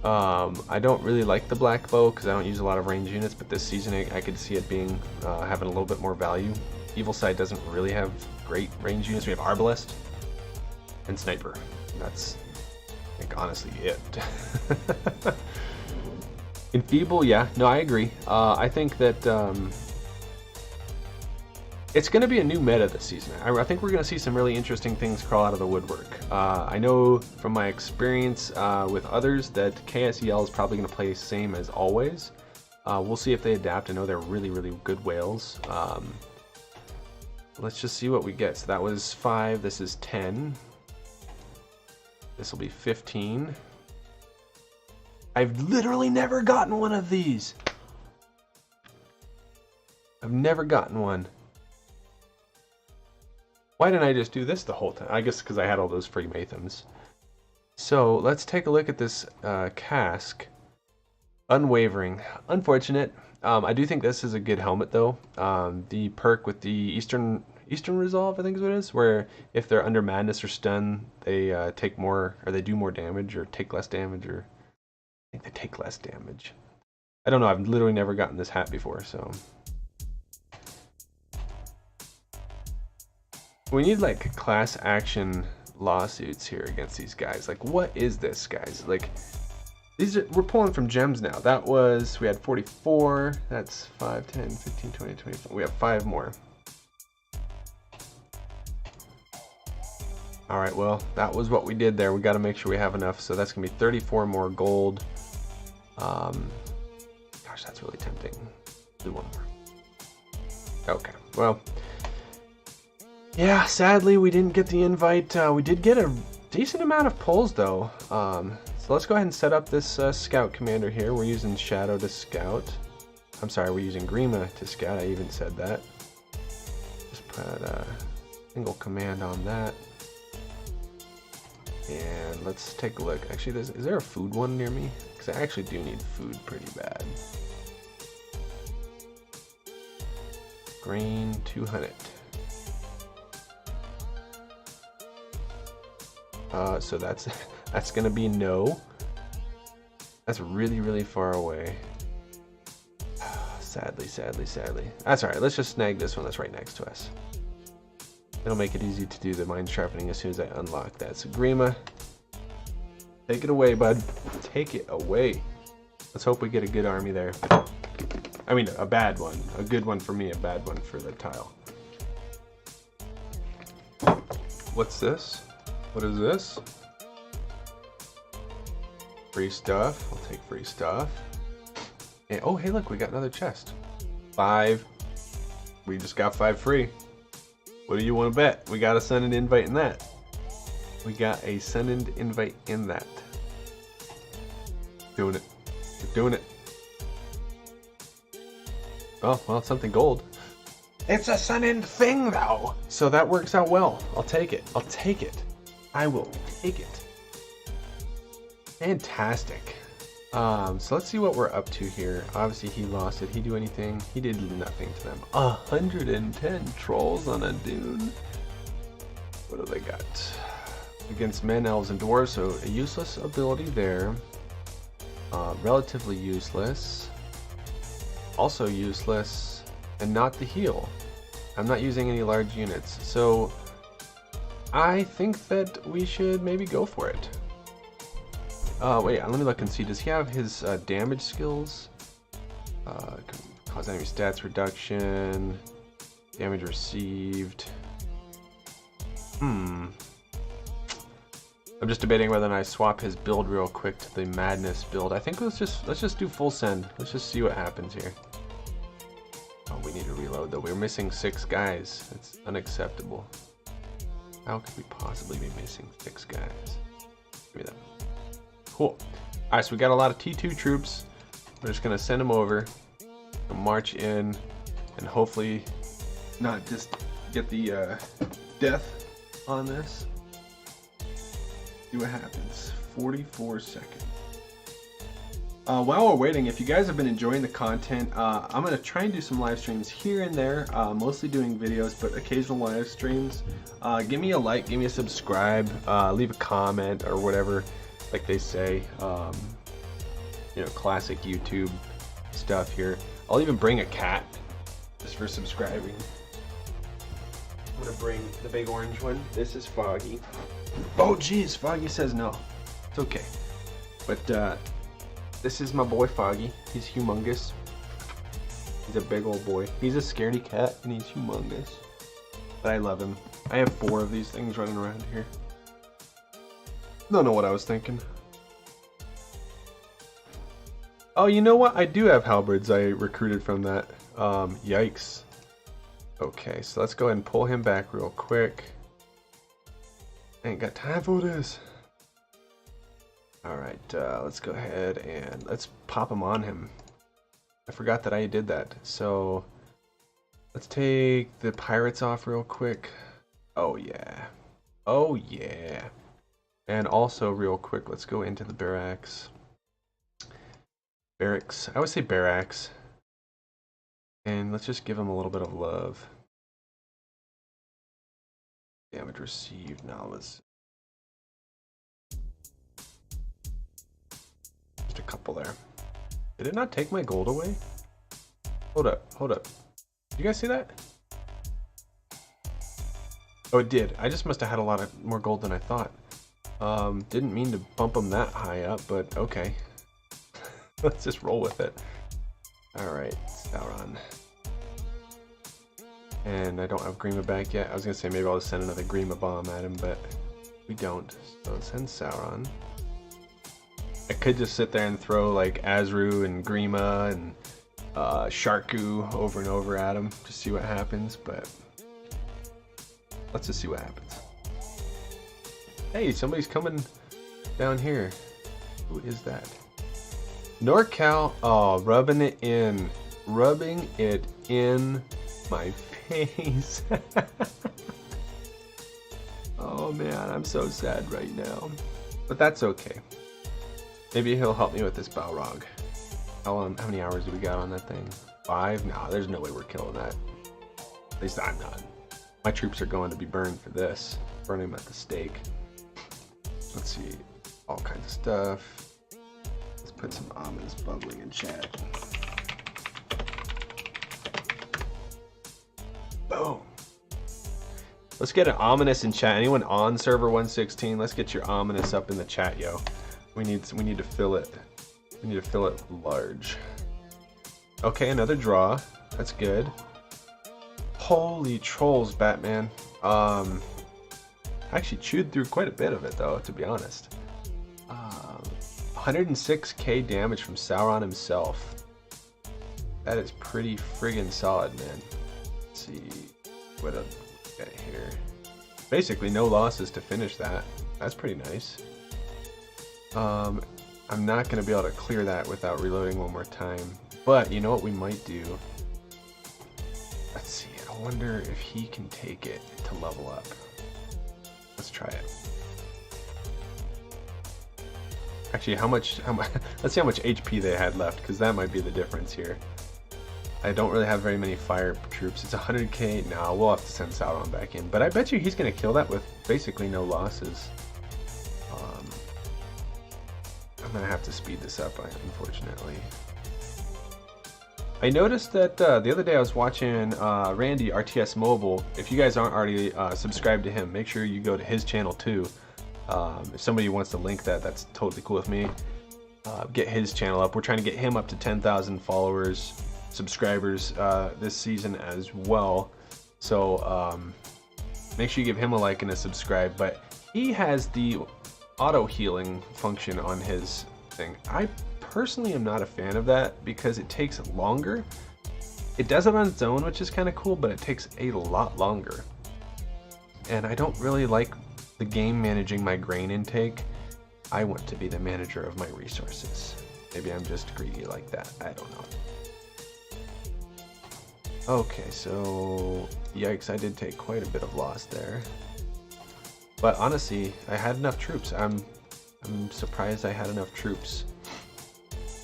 Speaker 1: I don't really like the black bow because I don't use a lot of range units, but this season I could see it being having a little bit more value. Evil Side doesn't really have great range units. We have Arbalest and Sniper. That's, I think, honestly it. Enfeeble, yeah, no, I agree. I think that it's going to be a new meta this season. I think we're going to see some really interesting things crawl out of the woodwork. I know from my experience with others that KSEL is probably going to play same as always. We'll see if they adapt. I know they're really, really good whales. Let's just see what we get. So that was 5. This is 10. This will be 15. I've literally never gotten one of these. I've never gotten one. Why didn't I just do this the whole time? I guess because I had all those free Mathoms. So let's take a look at this cask. Unwavering. Unfortunate. I do think this is a good helmet though. The perk with the Eastern Resolve, I think is what it is, where if they're under Madness or Stun, they take more, or they do more damage, or take less damage, or I think they take less damage. I don't know. I've literally never gotten this hat before, so. We need like class action lawsuits here against these guys. Like, what is this, guys? Like, we're pulling from gems now. That was, we had 44. That's 5, 10, 15, 20, 25. We have 5 more. All right, well, that was what we did there. We got to make sure we have enough. So that's gonna be 34 more gold. Gosh, that's really tempting. Do one more. Okay, well. Yeah, sadly we didn't get the invite. We did get a decent amount of pulls though. So let's go ahead and set up this scout commander here. We're using Shadow to scout. I'm sorry, we're using Grima to scout. I even said that. Just put a single command on that. And let's take a look. Actually, is there a food one near me? Because I actually do need food pretty bad. Grain 200. So that's gonna be no. That's really, really far away. Sadly. That's alright, let's just snag this one that's right next to us. It'll make it easy to do the mind sharpening as soon as I unlock that. So Grima, take it away, bud. Take it away. Let's hope we get a good army there. I mean, a bad one. A good one for me, a bad one for the tile. What's this? What is this? Free stuff. I'll take free stuff. And, oh, hey, look, we got another chest. 5. We just got 5 free. What do you want to bet? We got a send an invite in that. We got a send an invite in that. Doing it. We're doing it. Oh, well, something gold. It's a send-in thing, though. So that works out well. I'll take it. I'll take it. I will take it. Fantastic. So let's see what we're up to here. Obviously, he lost. Did he do anything? He did nothing to them. 110 trolls on a dune. What do they got? Against men, elves, and dwarves. So a useless ability there. Relatively useless. Also useless. And not the heal. I'm not using any large units. So I think that we should maybe go for it. Wait, let me look and see. Does he have his damage skills? Cause enemy stats reduction. Damage received. I'm just debating whether or not I swap his build real quick to the madness build. I think let's just do full send. Let's just see what happens here. Oh, we need to reload though. We're missing 6 guys. That's unacceptable. How could we possibly be missing 6 guys? Give me that. Cool. Alright, so we got a lot of T2 troops. We're just gonna send them over, march in, and hopefully not just get the death on this. See what happens. 44 seconds. While we're waiting, if you guys have been enjoying the content, I'm going to try and do some live streams here and there, mostly doing videos, but occasional live streams. Give me a like, give me a subscribe, leave a comment or whatever, like they say, you know, classic YouTube stuff here. I'll even bring a cat just for subscribing. I'm going to bring the big orange one. This is Foggy. Oh geez, Foggy says no. It's okay. But this is my boy Foggy. He's humongous. He's a big old boy. He's a scaredy cat and he's humongous. But I love him. I have 4 of these things running around here. Don't know what I was thinking. Oh, you know what? I do have halberds I recruited from that. Yikes. Okay, so let's go ahead and pull him back real quick. I ain't got time for this. Alright, let's go ahead and let's pop him on him. I forgot that I did that. So let's take the pirates off real quick. Oh yeah. Oh yeah. And also real quick, let's go into the barracks. Barracks. I always say barracks. And let's just give him a little bit of love. Damage received. Now let's... Just a couple there. Did it not take my gold away? Hold up, hold up. Did you guys see that? Oh, it did. I just must have had a lot of more gold than I thought. Didn't mean to bump them that high up, but okay. Let's just roll with it. Alright, Sauron. And I don't have Grima back yet. I was gonna say maybe I'll just send another Grima bomb at him, but we don't. So let's send Sauron. I could just sit there and throw like Azru and Grima and Sharku over and over at him to see what happens, but let's just see what happens. Hey, somebody's coming down here. Who is that? NorCal. Oh, rubbing it in. Rubbing it in my face. Oh man, I'm so sad right now. But that's okay. Maybe he'll help me with this Balrog. How many hours do we got on that thing? 5? Nah, there's no way we're killing that. At least I'm not. My troops are going to be burned for this. Burn him at the stake. Let's see. All kinds of stuff. Let's put some ominous bubbling in chat. Boom. Let's get an ominous in chat. Anyone on server 116? Let's get your ominous up in the chat, yo. We need to fill it. We need to fill it large. Okay, another draw. That's good. Holy trolls, Batman. I actually chewed through quite a bit of it though, to be honest. 106k damage from Sauron himself. That is pretty friggin' solid, man. Let's see what else we got here. Basically no losses to finish that. That's pretty nice. I'm not going to be able to clear that without reloading one more time. But you know what we might do? Let's see. I wonder if he can take it to level up. Let's try it. Actually, how much let's see how much HP they had left, because that might be the difference here. I don't really have very many fire troops. It's 100k. Now we'll have to send Sauron back in. But I bet you he's going to kill that with basically no losses. I'm going to have to speed this up, unfortunately. I noticed that the other day I was watching Randy, RTS Mobile. If you guys aren't already subscribed to him, make sure you go to his channel too. If somebody wants to link that, that's totally cool with me. Get his channel up. We're trying to get him up to 10,000 followers, subscribers this season as well. So make sure you give him a like and a subscribe. But he has the auto healing function on his thing. I personally am not a fan of that because it takes longer. It does it on its own, which is kind of cool, but it takes a lot longer. And I don't really like the game managing my grain intake. I want to be the manager of my resources. Maybe I'm just greedy like that. I don't know. Okay, so yikes, I did take quite a bit of loss there. But honestly, I had enough troops. I'm surprised I had enough troops.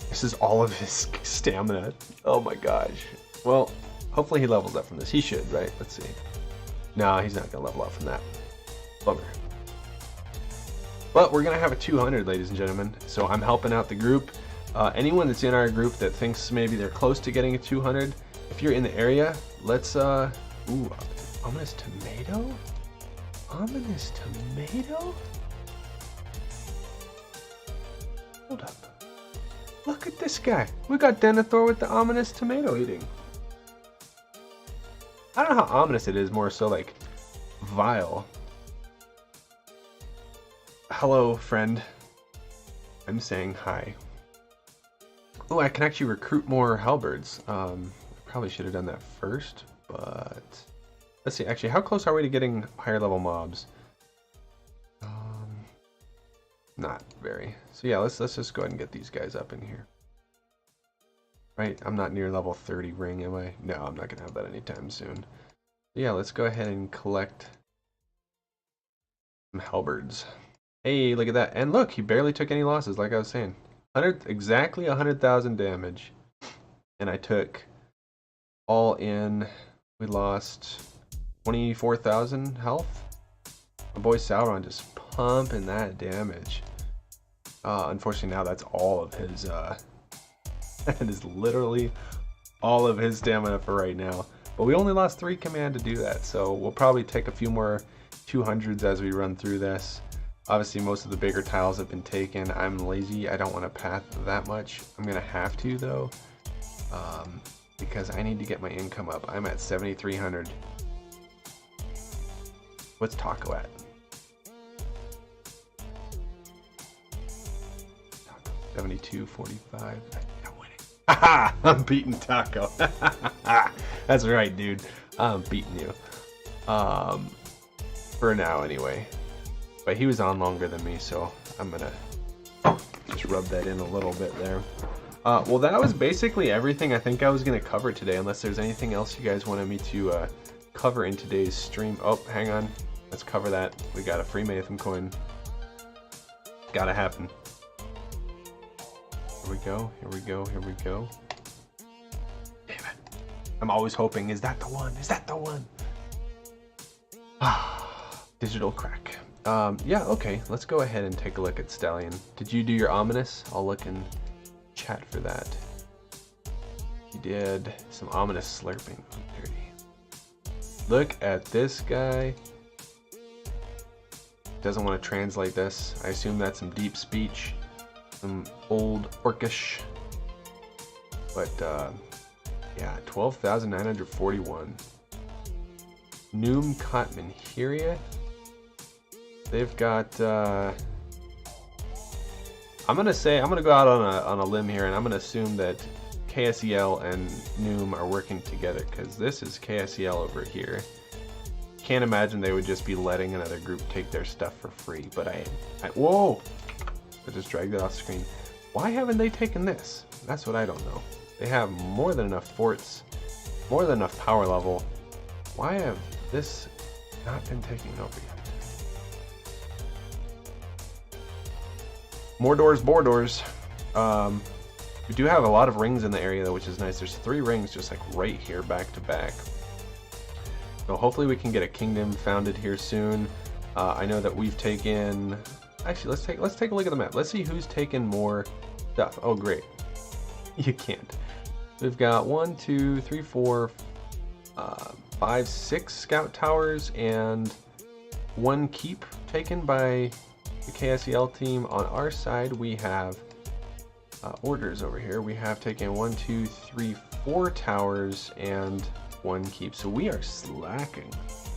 Speaker 1: This is all of his stamina. Oh my gosh. Well, hopefully he levels up from this. He should, right? Let's see. No, he's not gonna level up from that. Bummer. But we're gonna have a 200, ladies and gentlemen. So I'm helping out the group. Anyone that's in our group that thinks maybe they're close to getting a 200, if you're in the area, let's ooh, ominous tomato? Ominous tomato? Hold up. Look at this guy. We got Denethor with the ominous tomato eating. I don't know how ominous it is, more so like vile. Hello, friend. I'm saying hi. Oh, I can actually recruit more halberds. I probably should have done that first, but let's see. Actually, how close are we to getting higher level mobs? Not very. So yeah, let's just go ahead and get these guys up in here. Right, I'm not near level 30 ring, am I? No, I'm not gonna have that anytime soon. Yeah, let's go ahead and collect some halberds. Hey, look at that. And look, he barely took any losses, like I was saying. Exactly 100,000 damage. And I took all in, we lost 24,000 health. My boy Sauron just pumping that damage. Unfortunately now that's all of his, that is literally all of his stamina for right now. But we only lost 3 command to do that, so we'll probably take a few more 200s as we run through this. Obviously most of the bigger tiles have been taken. I'm lazy, I don't want to path that much. I'm gonna have to though, because I need to get my income up. I'm at 7,300. What's Taco at? 72.45. I'm winning. Haha! I'm beating Taco. That's right, dude. I'm beating you. For now, anyway. But he was on longer than me, so I'm gonna just rub that in a little bit there. Well, that was basically everything I think I was gonna cover today, unless there's anything else you guys wanted me to cover in today's stream. Oh, hang on. Let's cover that. We got a free Mathom coin. Gotta happen. Here we go, here we go, here we go. Damn it. I'm always hoping, is that the one? Is that the one? Digital crack. Yeah, okay, let's go ahead and take a look at Stallion. Did you do your ominous? I'll look in chat for that. You did some ominous slurping. Look at this guy. Doesn't want to translate this. I assume that's some deep speech. Some old Orcish. But, yeah, 12,941. Noom Cotman here. They've got, I'm gonna go out on a limb here, and I'm gonna assume that KSEL and Noom are working together, because this is KSEL over here. Can't imagine they would just be letting another group take their stuff for free, but whoa! I just dragged it off screen. Why haven't they taken this? That's what I don't know. They have more than enough forts, more than enough power level. Why have this not been taken over yet? More doors, more doors. We do have a lot of rings in the area though, which is nice. There's 3 rings just like right here back to back. So hopefully we can get a kingdom founded here soon. I know that we've taken, actually let's take a look at the map. Let's see who's taken more stuff. Oh great. You can't. We've got 1, 2, 3, 4, 5, 6 scout towers and 1 keep taken by the KSEL team. On our side we have orders over here. We have taken 1, 2, 3, 4 towers and 1 keep. So we are slacking.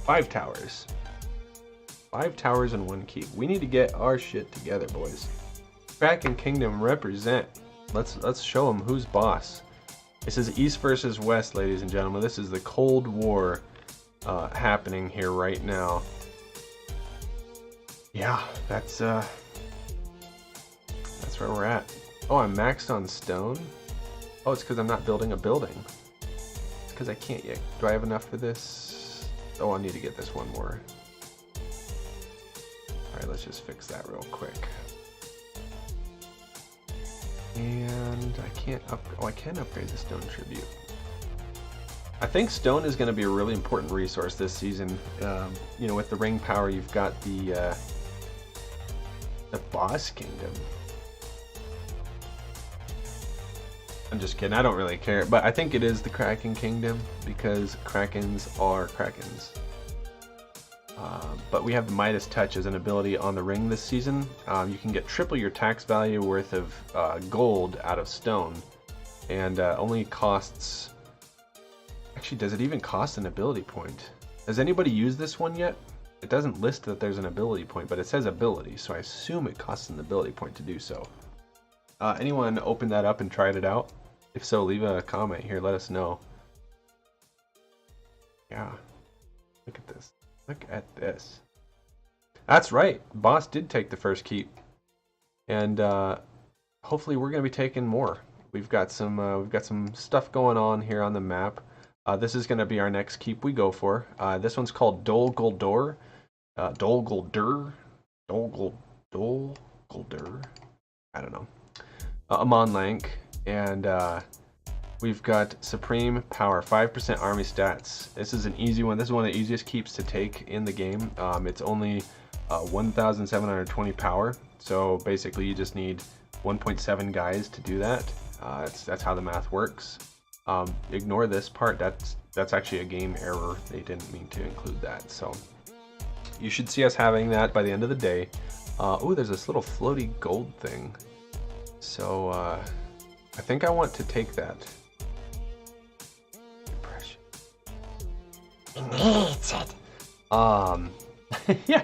Speaker 1: 5 towers. 5 towers and 1 keep. We need to get our shit together, boys. Kraken Kingdom represent. Let's show them who's boss. This is East versus West, ladies and gentlemen. This is the Cold War happening here right now. Yeah, that's where we're at. Oh, I'm maxed on stone. Oh, it's because I'm not building a building. because I can't yet. Do I have enough for this? Oh, I'll need to get this one more. Alright, let's just fix that real quick. And I can't I can upgrade the stone tribute. I think stone is going to be a really important resource this season. You know, with the ring power, you've got the boss kingdom. I'm just kidding, I don't really care, but I think it is the Kraken Kingdom because Krakens are Krakens. But we have the Midas Touch as an ability on the ring this season. You can get triple your tax value worth of gold out of stone, and only costs... Actually, does it even cost an ability point? Has anybody used this one yet? It doesn't list that there's an ability point, but it says ability, so I assume it costs an ability point to do so. Anyone opened that up and tried it out? If so, leave a comment here, let us know. Yeah, look at this. Look at this. That's right, boss did take the first keep. And hopefully we're going to be taking more. We've got some stuff going on here on the map. This is going to be our next keep we go for. This one's called Dol Guldur. Dol Guldur? Dol Guldur? I don't know. Amon Lank. And we've got Supreme Power, 5% army stats. This is an easy one. This is one of the easiest keeps to take in the game. It's only 1,720 power. So basically you just need 1.7 guys to do that. That's how the math works. Ignore this part. That's actually a game error. They didn't mean to include that. So you should see us having that by the end of the day. Oh, there's this little floaty gold thing. So I think I want to take that. Depression. He needs it. Yeah.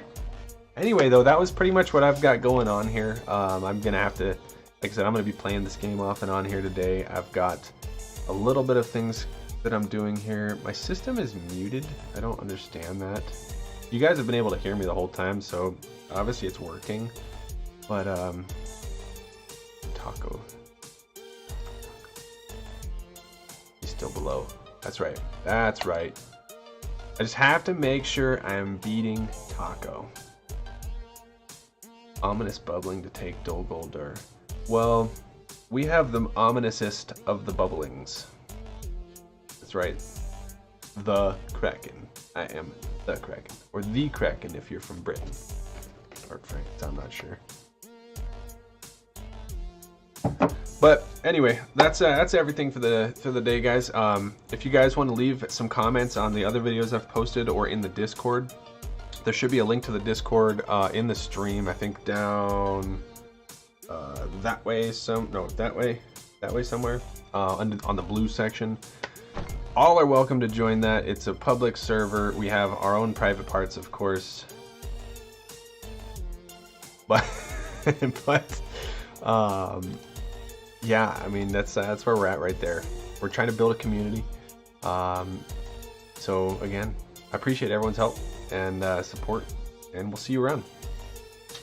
Speaker 1: Anyway, though, that was pretty much what I've got going on here. I'm gonna have to, like I said, I'm gonna be playing this game off and on here today. I've got a little bit of things that I'm doing here. My system is muted. I don't understand that. You guys have been able to hear me the whole time, so obviously it's working. But Taco. He's still below. That's right. That's right. I just have to make sure I'm beating Taco. Ominous bubbling to take Dol Guldur. Well, we have the ominousest of the bubblings. That's right. The Kraken. I am the Kraken. Or the Kraken if you're from Britain. Or France, I'm not sure. But anyway, that's everything for the day, guys. If you guys want to leave some comments on the other videos I've posted or in the Discord, there should be a link to the Discord in the stream. I think down that way. That way somewhere on the blue section. All are welcome to join that. It's a public server. We have our own private parts, of course. But yeah, I mean that's where we're at right there. We're trying to build a community. So again, I appreciate everyone's help and support, and we'll see you around.